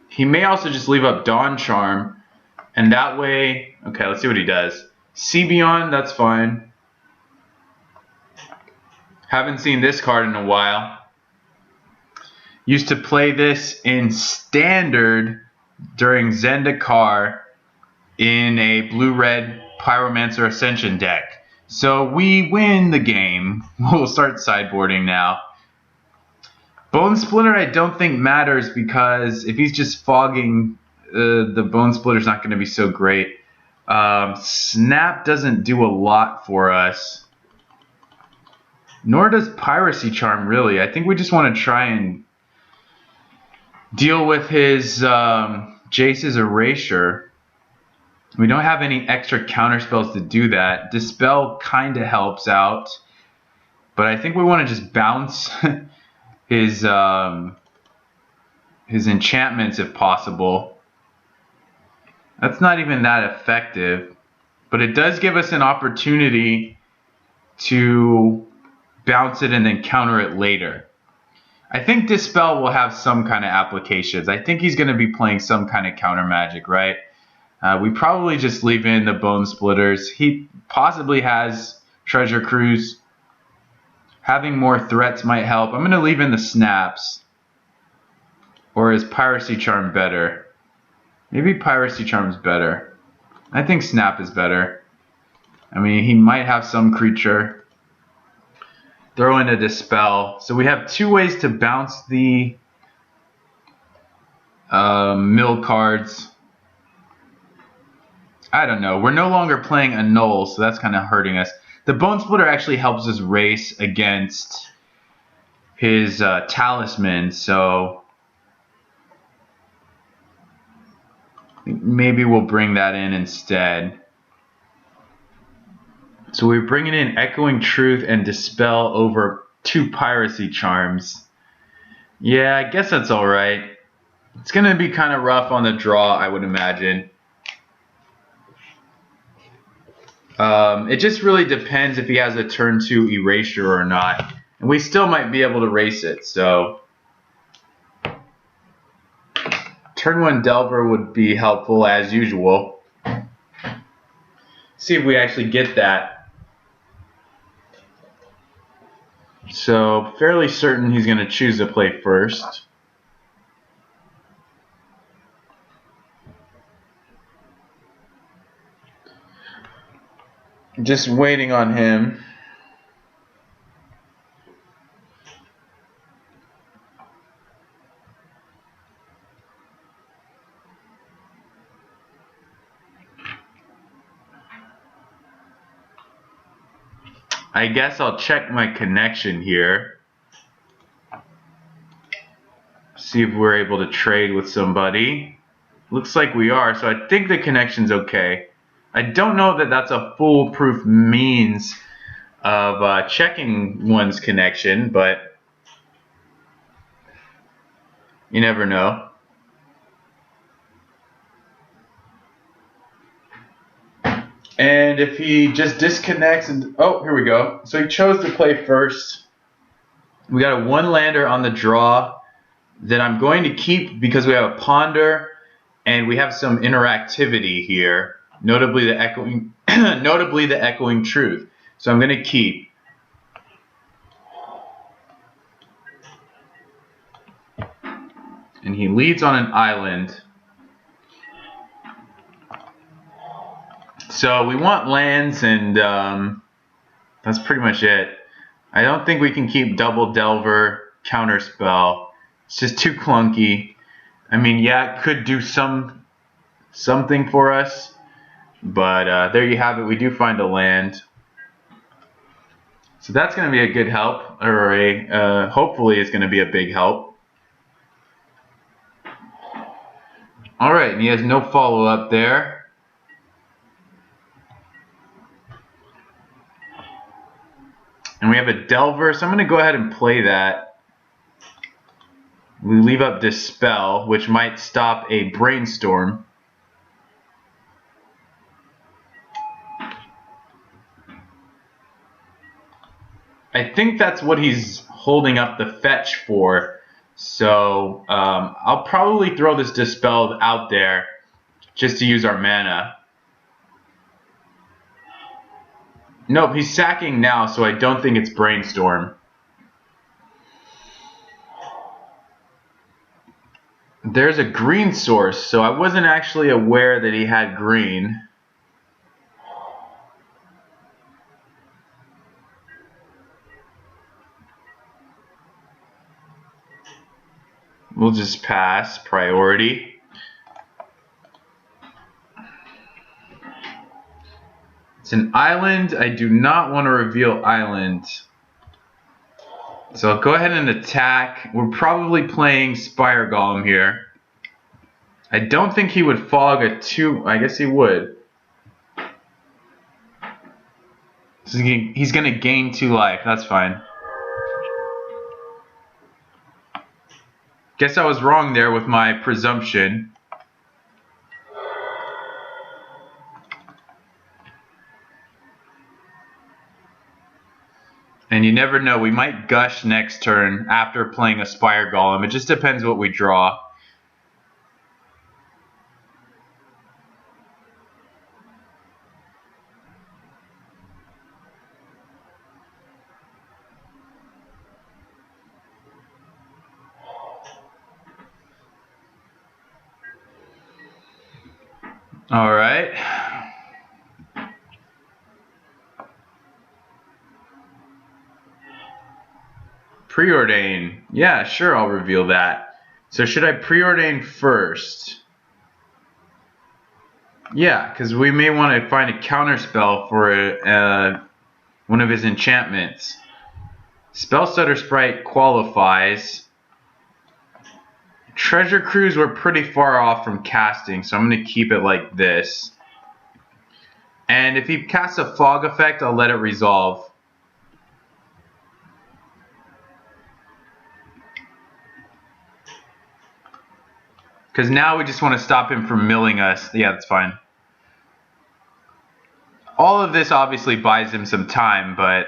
He may also just leave up Dawn Charm, and that way, okay, let's see what he does. See Beyond, that's fine. Haven't seen this card in a while. Used to play this in Standard during Zendikar in a blue-red Pyromancer Ascension deck. So we win the game. We'll start sideboarding now. Bone Splitter I don't think matters because if he's just fogging, the Bone Splitter's not going to be so great. Snap doesn't do a lot for us. Nor does Piracy Charm, really. I think we just want to try and deal with his Jace's Erasure. We don't have any extra counter spells to do that. Dispel kind of helps out. But I think we want to just bounce his enchantments if possible. That's not even that effective. But it does give us an opportunity to bounce it and then counter it later. I think Dispel will have some kind of applications. I think he's going to be playing some kind of counter magic, right? We probably just leave in the Bone Splitters. He possibly has Treasure Cruise. Having more threats might help. I'm going to leave in the Snaps. Or is Piracy Charm better? Maybe Piracy Charm's better. I think Snap is better. I mean, he might have some creature. Throw in a Dispel. So we have 2 ways to bounce the mill cards. I don't know. We're no longer playing Annul, so that's kind of hurting us. The Bone Splitter actually helps us race against his Talisman, so maybe we'll bring that in instead. So we're bringing in Echoing Truth and Dispel over 2 Piracy Charms. Yeah, I guess that's alright. It's going to be kind of rough on the draw, I would imagine. It just really depends if he has a turn 2 Erasure or not. And we still might be able to race it, so turn 1 Delver would be helpful as usual. See if we actually get that. So fairly certain he's going to choose to play first. Just waiting on him. I guess I'll check my connection here. See if we're able to trade with somebody. Looks like we are, so I think the connection's okay. I don't know that that's a foolproof means of checking one's connection, but you never know. And if he just disconnects and, oh, here we go. So he chose to play first. We got a one lander on the draw that I'm going to keep because we have a ponder and we have some interactivity here, notably the echoing, notably the echoing truth. So I'm going to keep. And he leads on an island. So we want lands, and that's pretty much it. I don't think we can keep double Delver counterspell. It's just too clunky. I mean, yeah, it could do something for us, but there you have it. We do find a land. So that's going to be a good help, or hopefully it's going to be a big help. All right, and he has no follow-up there. And we have a Delver, so I'm going to go ahead and play that. We leave up Dispel, which might stop a Brainstorm. I think that's what he's holding up the fetch for. So I'll probably throw this Dispel out there just to use our mana. Nope, he's sacking now, so I don't think it's Brainstorm. There's a green source, so I wasn't actually aware that he had green. We'll just pass priority. It's an island. I do not want to reveal island. So I'll go ahead and attack. We're probably playing Spire Golem here. I don't think he would fog a 2. I guess he would. So he's going to gain 2 life. That's fine. Guess I was wrong there with my presumption. And you never know, we might gush next turn after playing a Spire Golem. It just depends what we draw. All right. Preordain. Yeah, sure, I'll reveal that. So should I preordain first? Yeah, because we may want to find a counterspell for one of his enchantments. Spellstutter Sprite qualifies. Treasure Cruise we're pretty far off from casting, so I'm going to keep it like this. And if he casts a fog effect, I'll let it resolve. Because now we just want to stop him from milling us. Yeah, that's fine. All of this obviously buys him some time, but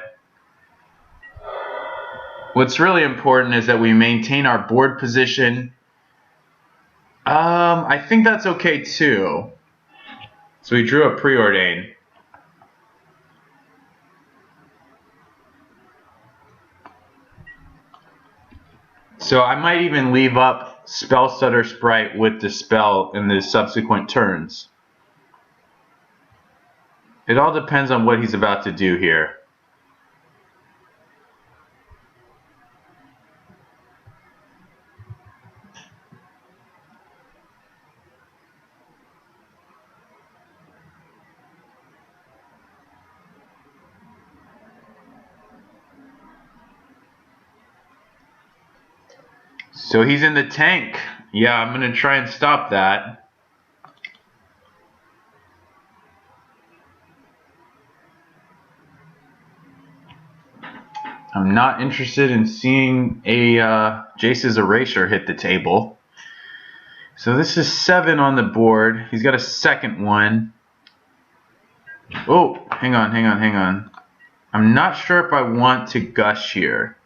what's really important is that we maintain our board position. I think that's okay too. So we drew a Preordain. So I might even leave up Spellstutter Sprite with Dispel in the subsequent turns. It all depends on what he's about to do here. So he's in the tank. Yeah, I'm going to try and stop that. I'm not interested in seeing a Jace's Erasure hit the table. So this is 7 on the board. He's got a second one. Oh, hang on. I'm not sure if I want to gush here.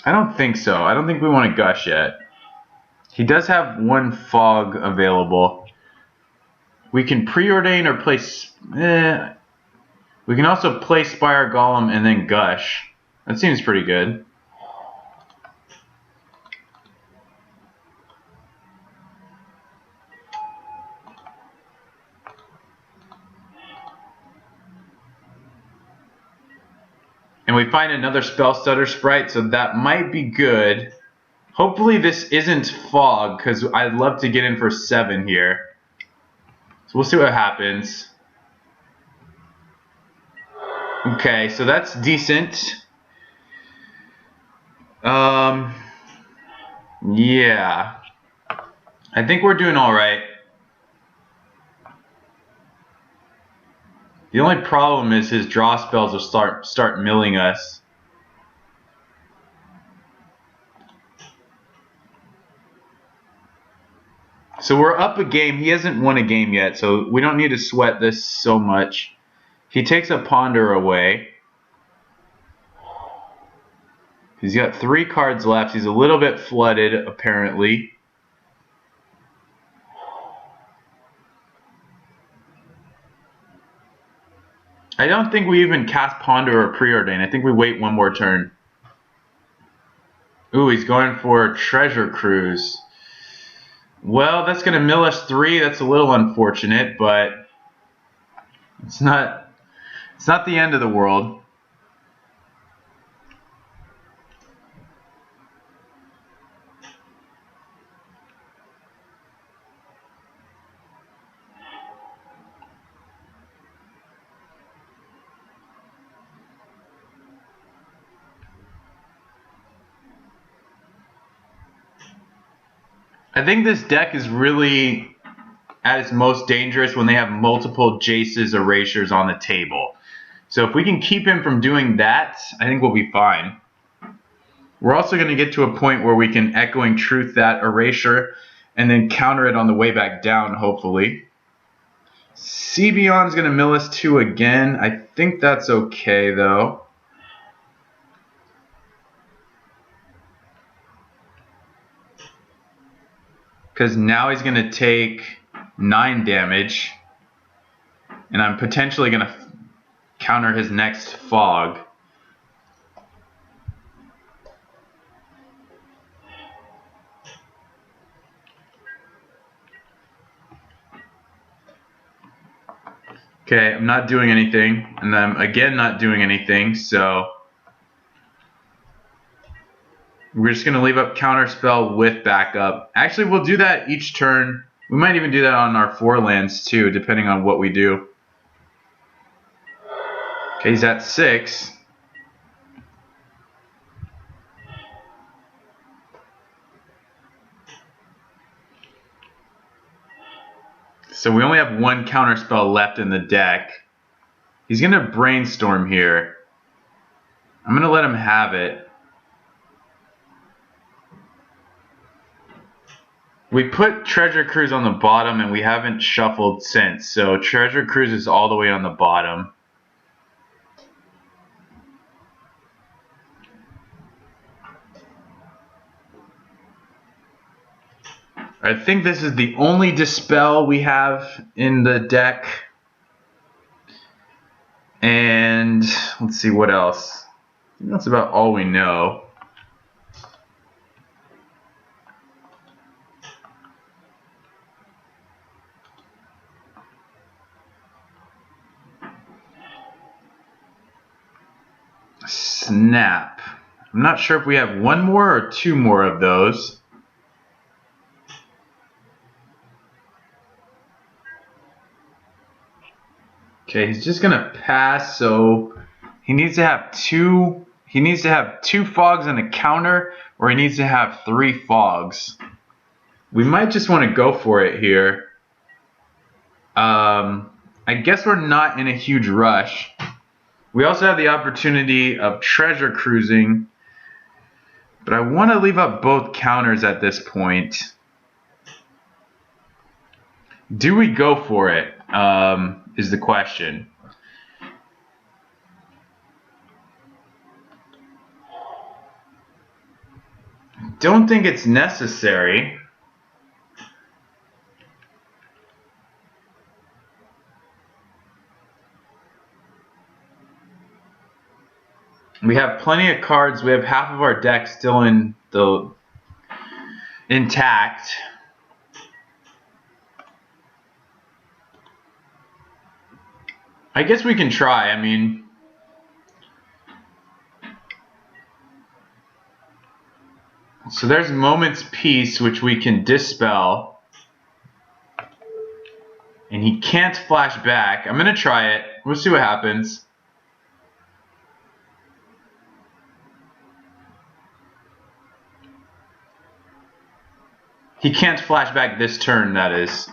I don't think so. I don't think we want to gush yet. He does have one fog available. We can preordain or place... We can also play Spire Golem and then gush. That seems pretty good. And we find another Spell Stutter Sprite, so that might be good. Hopefully this isn't fog, because I'd love to get in for 7 here. So we'll see what happens. Okay, so that's decent. Yeah. I think we're doing alright. The only problem is his draw spells will start milling us. So we're up a game. He hasn't won a game yet, so we don't need to sweat this so much. He takes a Ponder away. He's got 3 cards left. He's a little bit flooded, apparently. I don't think we even cast Ponder or Preordain. I think we wait one more turn. Ooh, he's going for Treasure Cruise. Well, that's going to mill us 3. That's a little unfortunate, but it's not the end of the world. I think this deck is really at its most dangerous when they have multiple Jace's Erasures on the table. So if we can keep him from doing that, I think we'll be fine. We're also going to get to a point where we can Echoing Truth that Erasure and then counter it on the way back down, hopefully. Sebion is going to mill us 2 again. I think that's okay, though. Because now he's going to take 9 damage. And I'm potentially going to counter his next fog. Okay, I'm not doing anything. And I'm again not doing anything, so... We're just going to leave up Counterspell with backup. Actually, we'll do that each turn. We might even do that on our 4 lands too, depending on what we do. Okay, he's at 6. So we only have 1 Counterspell left in the deck. He's going to Brainstorm here. I'm going to let him have it. We put Treasure Cruise on the bottom and we haven't shuffled since. So Treasure Cruise is all the way on the bottom. I think this is the only Dispel we have in the deck. And let's see what else. I think that's about all we know. Snap. I'm not sure if we have 1 more or 2 more of those. Okay, he's just going to pass, so he needs to have 2 He needs to have 2 fogs and a counter, or he needs to have 3 fogs. We might just want to go for it here. I guess we're not in a huge rush. We also have the opportunity of treasure cruising, but I want to leave up both counters at this point. Do we go for it, is the question. Don't think it's necessary. We have plenty of cards. We have half of our deck still intact. I guess we can try. I mean, so there's Moment's Peace, which we can dispel. And he can't flash back. I'm going to try it. We'll see what happens. He can't flash back this turn, that is.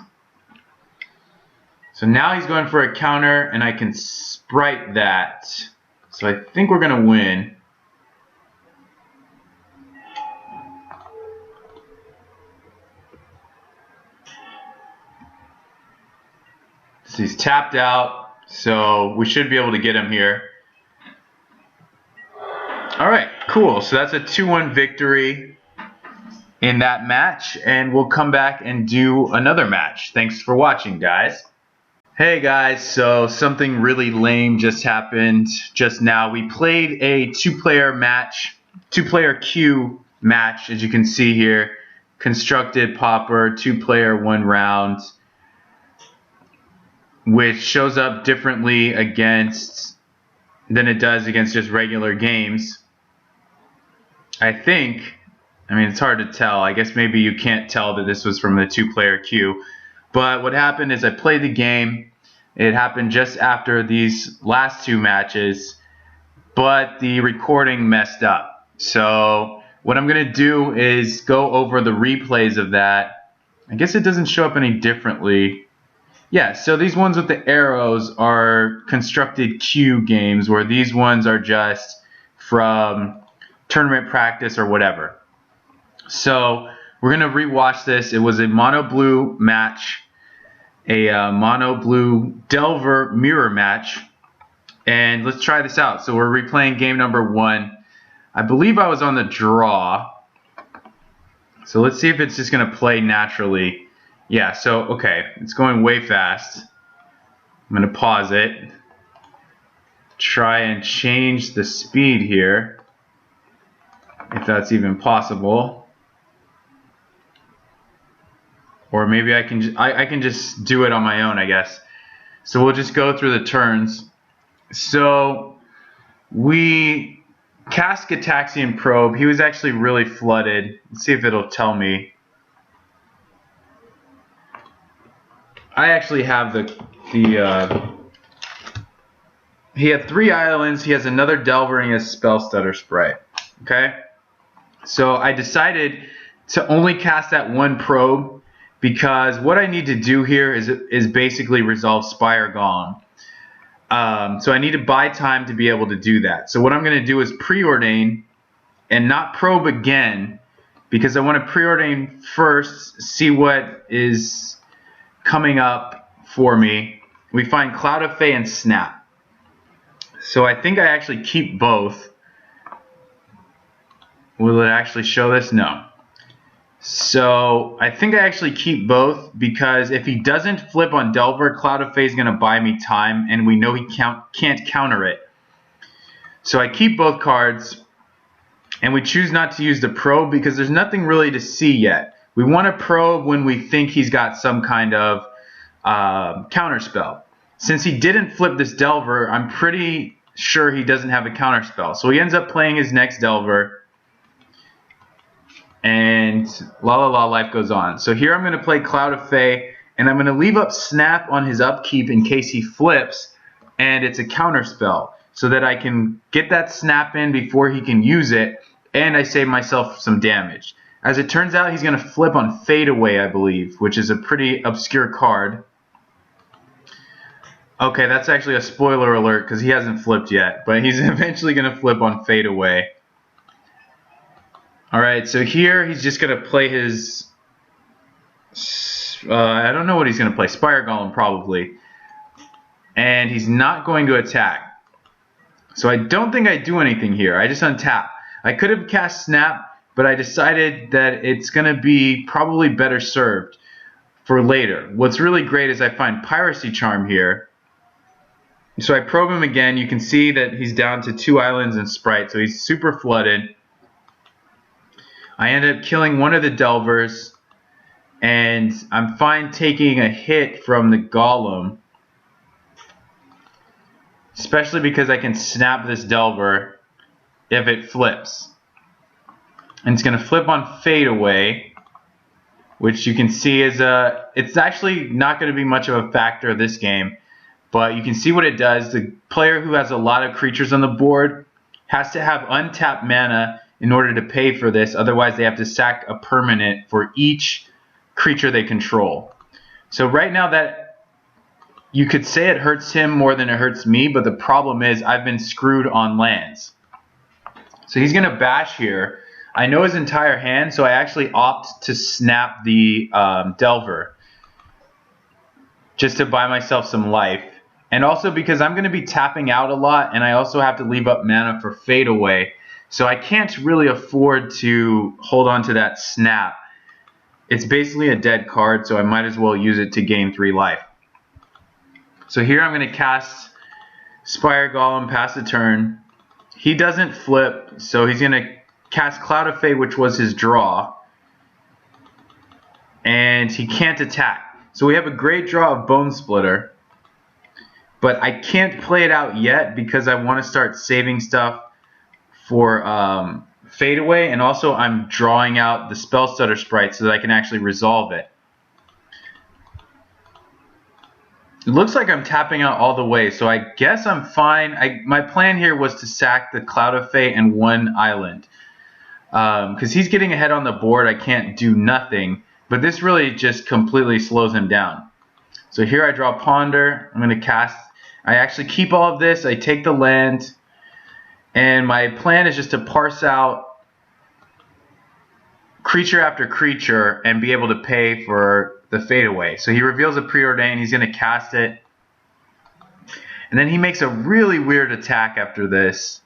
So now he's going for a counter, and I can sprite that. So I think we're going to win. So he's tapped out, so we should be able to get him here. Alright, cool. So that's a 2-1 victory in that match, and we'll come back and do another match. Thanks for watching, guys. Hey guys, so something really lame just happened just now. We played a 2-player match, 2-player queue match, as you can see here. Constructed Pauper, 2-player 1 round, which shows up differently than it does against just regular games. I think. I mean, it's hard to tell. I guess maybe you can't tell that this was from the 2-player queue. But what happened is I played the game. It happened just after these last 2 matches, but the recording messed up. So what I'm going to do is go over the replays of that. I guess it doesn't show up any differently. Yeah, so these ones with the arrows are constructed queue games, where these ones are just from tournament practice or whatever. So we're going to rewatch this. It was a mono blue match, a mono blue Delver mirror match, and let's try this out. So we're replaying game number 1. I believe I was on the draw, so let's see if it's just going to play naturally. Yeah, so okay, it's going way fast. I'm going to pause it, try and change the speed here, if that's even possible. Or maybe I can just do it on my own, I guess. So we'll just go through the turns. So we cast Gataxian Probe. He was actually really flooded. Let's see if it'll tell me. I actually have he had 3 islands. He has another Delver, and he has Spell Stutter Spray. Okay. So I decided to only cast that 1 probe, because what I need to do here is basically resolve Spire Golem. So I need to buy time to be able to do that. So what I'm going to do is preordain and not probe again, because I want to preordain first, see what is coming up for me. We find Cloud of Fey and Snap. So I think I actually keep both. Will it actually show this? No. So I think I actually keep both, because if he doesn't flip on Delver, Cloud of Fey is going to buy me time, and we know he can't counter it. So I keep both cards, and we choose not to use the probe because there's nothing really to see yet. We want to probe when we think he's got some kind of counterspell. Since he didn't flip this Delver, I'm pretty sure he doesn't have a counterspell. So he ends up playing his next Delver, and la la la, life goes on. So here I'm going to play Cloud of Fey, and I'm going to leave up Snap on his upkeep in case he flips, and it's a counterspell. so that I can get that snap in before he can use it, and I save myself some damage. As it turns out, he's going to flip on Fadeaway, I believe, which is a pretty obscure card. Okay, that's actually a spoiler alert because he hasn't flipped yet, but he's eventually going to flip on Fadeaway. Alright, so here he's just going to play his... I don't know what he's going to play. Spire Golem, probably. And he's not going to attack. So I don't think I do anything here. I just untap. I could have cast Snap, but I decided that it's going to be probably better served for later. What's really great is I find Piracy Charm here. So I probe him again. You can see that he's down to 2 islands and Sprite, so he's super flooded. I end up killing one of the Delvers, and I'm fine taking a hit from the Golem, especially because I can snap this Delver if it flips. And it's going to flip on Fadeaway, which you can see is it's actually not going to be much of a factor of this game, but you can see what it does. The player who has a lot of creatures on the board has to have untapped mana in order to pay for this, otherwise they have to sack a permanent for each creature they control. So right now that you could say it hurts him more than it hurts me, but the problem is I've been screwed on lands. So he's going to bash here. I know his entire hand, so I actually opt to snap the Delver just to buy myself some life. And also because I'm going to be tapping out a lot, and I also have to leave up mana for Fadeaway. So I can't really afford to hold on to that snap. It's basically a dead card, so I might as well use it to gain 3 life. So here I'm going to cast Spire Golem, pass the turn. He doesn't flip, so he's going to cast Cloud of Fate, which was his draw. And he can't attack. So we have a great draw of Bone Splitter. But I can't play it out yet because I want to start saving stuff for Fadeaway. And also I'm drawing out the Spell Stutter Sprite so that I can actually resolve it. It looks like I'm tapping out all the way, so I guess I'm fine. My plan here was to sack the Cloud of Fate and 1 island. Because he's getting ahead on the board, I can't do nothing. But this really just completely slows him down. So here I draw Ponder. I'm going to cast. I actually keep all of this. I take the land. And my plan is just to parse out creature after creature and be able to pay for the Fadeaway. So he reveals a Preordain. He's going to cast it. And then he makes a really weird attack after this.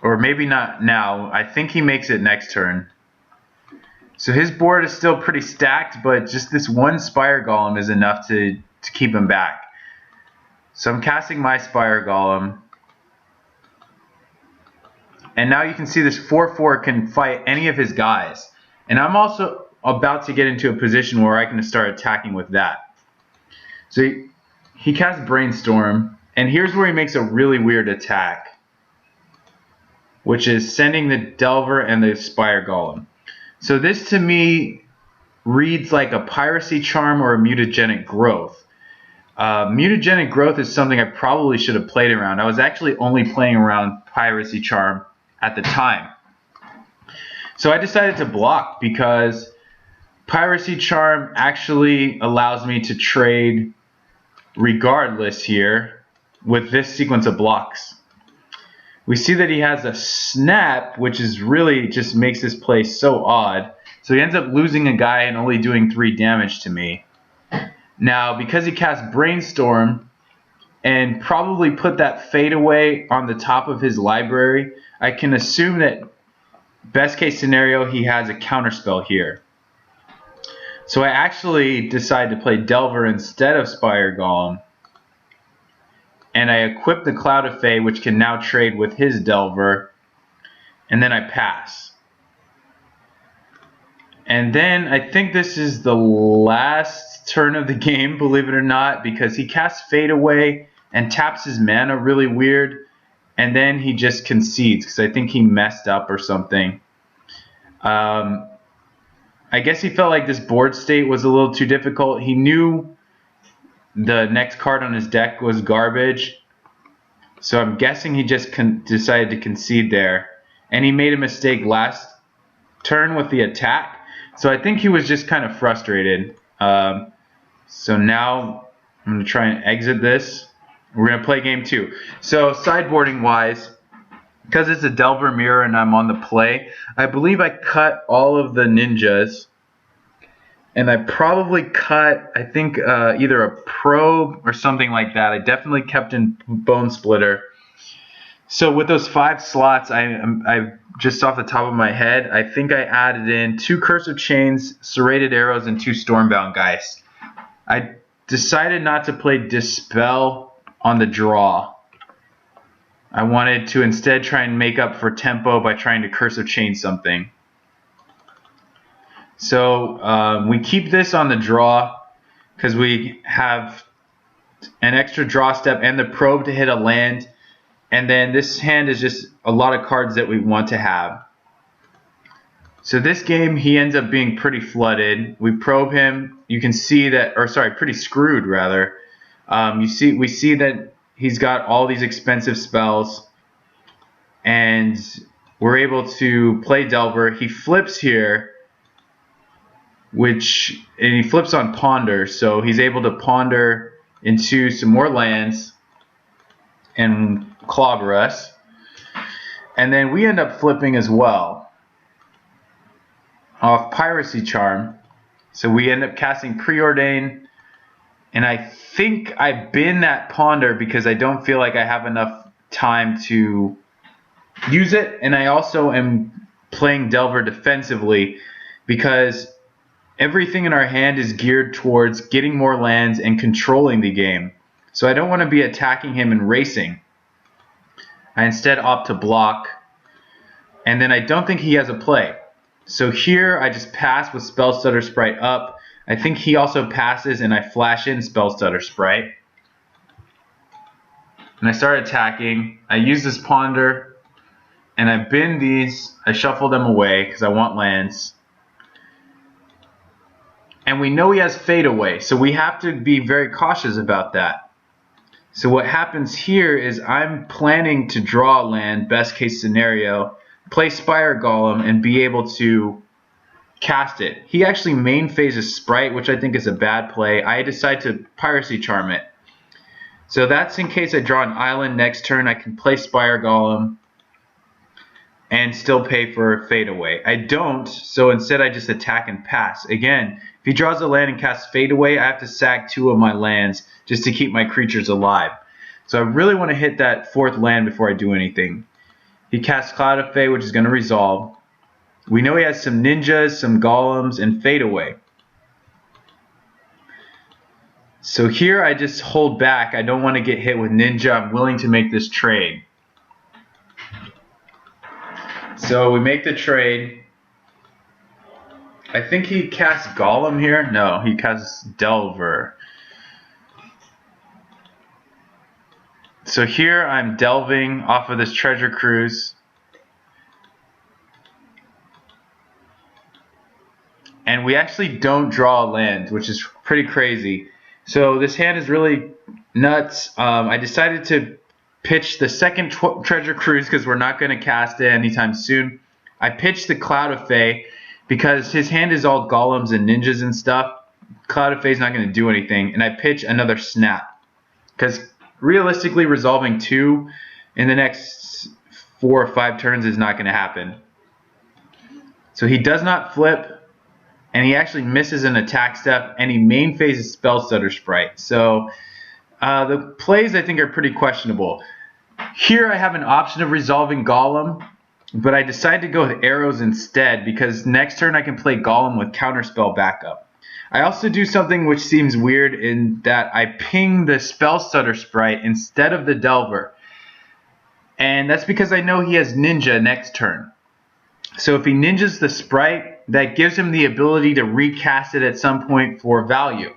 Or maybe not now. I think he makes it next turn. So his board is still pretty stacked, but just this 1 Spire Golem is enough to keep him back. So I'm casting my Spire Golem. And now you can see this 4/4 can fight any of his guys. And I'm also about to get into a position where I can start attacking with that. So he casts Brainstorm. And here's where he makes a really weird attack, which is sending the Delver and the Spire Golem. So this to me reads like a Piracy Charm or a Mutagenic Growth. Mutagenic Growth is something I probably should have played around. I was actually only playing around Piracy Charm at the time. So I decided to block because Piracy Charm actually allows me to trade regardless here with this sequence of blocks. We see that he has a Snap, which is really just makes this play so odd. So he ends up losing a guy and only doing 3 damage to me. Now, because he cast Brainstorm and probably put that Fadeaway on the top of his library, I can assume that best case scenario he has a counterspell here. So I actually decide to play Delver instead of Spire Golem. And I equip the Cloud of Fate, which can now trade with his Delver. And then I pass. And then I think this is the last turn of the game, believe it or not, because he casts Fadeaway and taps his mana really weird. And then he just concedes because I think he messed up or something. I guess he felt like this board state was a little too difficult. He knew the next card on his deck was garbage. So I'm guessing he just decided to concede there. And he made a mistake last turn with the attack. So I think he was just kind of frustrated. So now I'm going to try and exit this. We're going to play game 2. So sideboarding wise, because it's a Delver Mirror and I'm on the play, I believe I cut all of the ninjas. And I probably cut, I think, either a probe or something like that. I definitely kept in Bone Splitter. So with those 5 slots, I just off the top of my head, I think I added in 2 Cursive Chains, Serrated Arrows, and 2 Stormbound Geist. I decided not to play Dispel on the draw. I wanted to instead try and make up for tempo by trying to Cursive Chain something. So we keep this on the draw because we have an extra draw step and the probe to hit a land. And then this hand is just a lot of cards that we want to have. So this game, he ends up being pretty flooded. We probe him. You can see that, or sorry, pretty screwed rather. We see that he's got all these expensive spells. And we're able to play Delver. He flips here, and he flips on Ponder. So he's able to ponder into some more lands and clobber us. And then we end up flipping as well off Piracy Charm. So we end up casting Preordain, and I think I bin that Ponder because I don't feel like I have enough time to use it. And I also am playing Delver defensively because everything in our hand is geared towards getting more lands and controlling the game. So I don't want to be attacking him and racing. I instead opt to block. And then I don't think he has a play. So here I just pass with Spellstutter Sprite up. I think he also passes and I flash in Spellstutter Sprite. And I start attacking. I use this Ponder. And I bin these. I shuffle them away because I want lands. And we know he has Fade Away. So we have to be very cautious about that. So what happens here is I'm planning to draw a land, best case scenario, play Spire Golem, and be able to cast it. He actually main phases Sprite, which I think is a bad play. I decide to Piracy Charm it. So that's in case I draw an island next turn. I can play Spire Golem and still pay for Fade Away. I don't, so instead I just attack and pass. Again, if he draws a land and casts Fade Away, I have to sack 2 of my lands just to keep my creatures alive. So I really want to hit that 4th land before I do anything. He casts Cloud of Fey, which is going to resolve. We know he has some ninjas, some golems, and Fade Away. So here I just hold back. I don't want to get hit with ninja. I'm willing to make this trade. So we make the trade. I think he casts Golem here. No, he casts Delver. So here I'm delving off of this Treasure Cruise. And we actually don't draw a land, which is pretty crazy. So this hand is really nuts. I decided to pitch the second Treasure Cruise because we're not going to cast it anytime soon. I pitched the Cloud of Fey because his hand is all golems and ninjas and stuff. Cloud of Fey is not going to do anything. And I pitch another Snap because realistically resolving 2 in the next 4 or 5 turns is not going to happen. So he does not flip. And he actually misses an attack step, and he main phases Spellstutter Sprite. So the plays, I think, are pretty questionable. Here I have an option of resolving Golem, but I decided to go with Arrows instead because next turn I can play Golem with Counterspell backup. I also do something which seems weird in that I ping the Spellstutter Sprite instead of the Delver. And that's because I know he has Ninja next turn. So if he ninjas the Sprite, that gives him the ability to recast it at some point for value.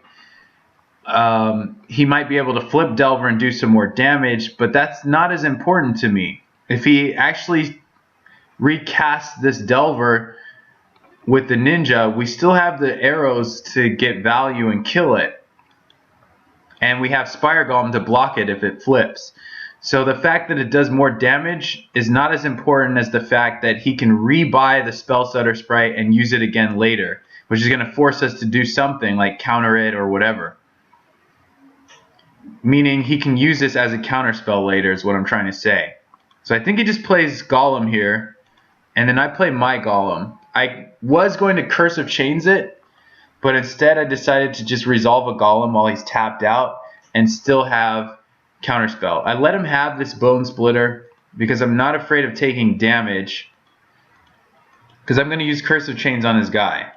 He might be able to flip Delver and do some more damage, but that's not as important to me. If he actually recasts this Delver with the Ninja, we still have the arrows to get value and kill it. and we have Spire Golem to block it if it flips. So the fact that it does more damage is not as important as the fact that he can rebuy the Spell Stutter Sprite and use it again later, which is going to force us to do something like counter it or whatever. Meaning he can use this as a counter spell later is what I'm trying to say. So I think he just plays Golem here, and then I play my Golem. I was going to Curse of Chains it, but instead I decided to just resolve a Golem while he's tapped out and still have Counterspell. I let him have this Bone Splitter because I'm not afraid of taking damage, because I'm going to use Curse of Chains on his guy.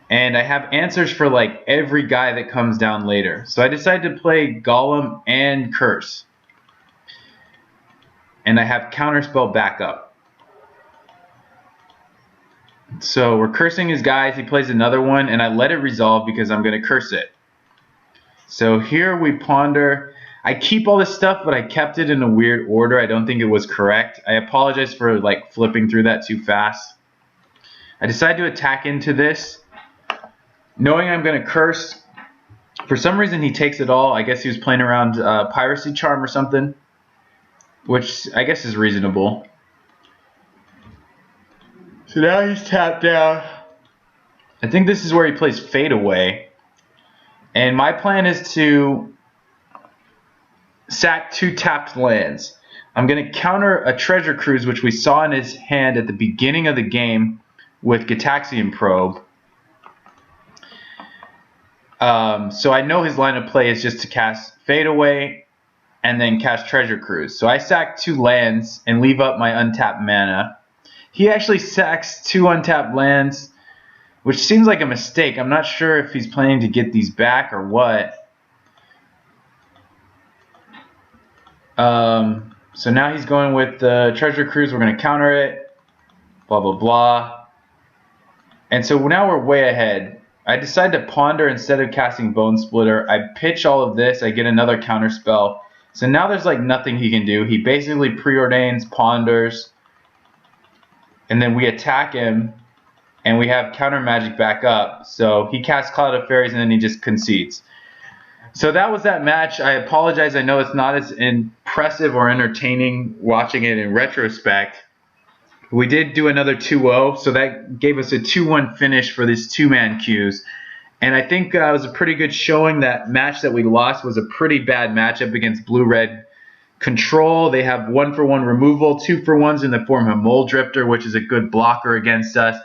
And I have answers for like every guy that comes down later. So I decided to play Golem and Curse. And I have Counterspell backup. So we're cursing his guys, he plays another one, and I let it resolve because I'm going to curse it. So here we ponder. I keep all this stuff, but I kept it in a weird order. I don't think it was correct. I apologize for like flipping through that too fast. I decided to attack into this, knowing I'm going to curse. For some reason he takes it all. I guess he was playing around Piracy Charm or something, which I guess is reasonable. So now he's tapped down. I think this is where he plays Fade Away. And my plan is to sack 2 tapped lands. I'm going to counter a Treasure Cruise, which we saw in his hand at the beginning of the game with Gitaxian Probe. So I know his line of play is just to cast Fade Away and then cast Treasure Cruise. So I sack 2 lands and leave up my untapped mana. He actually sacks 2 untapped lands, which seems like a mistake. I'm not sure if he's planning to get these back or what. So now he's going with the Treasure Cruise. We're going to counter it. Blah, blah, blah. And so now we're way ahead. I decide to ponder instead of casting Bone Splitter. I pitch all of this. I get another counter spell. So now there's like nothing he can do. He basically preordains, ponders, and then we attack him, and we have counter magic back up. So he casts Cloud of Fairies, and then he just concedes. So that was that match. I apologize. I know it's not as impressive or entertaining watching it in retrospect. We did do another 2-0, so that gave us a 2-1 finish for these 2-man queues. And I think it was a pretty good showing. That match that we lost was a pretty bad matchup against Blue-Red Control. They have 1-for-1 removal, 2-for-1s in the form of Mole Drifter, which is a good blocker against us.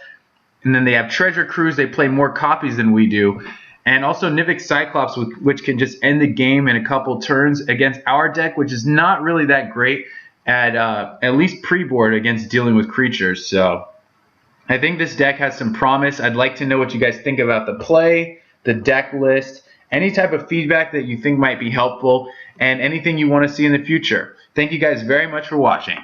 And then they have Treasure Cruise. They play more copies than we do. And also Nivik Cyclops, which can just end the game in a couple turns against our deck, which is not really that great at least pre-board against dealing with creatures. So I think this deck has some promise. I'd like to know what you guys think about the play, the deck list, any type of feedback that you think might be helpful, and anything you want to see in the future. Thank you guys very much for watching.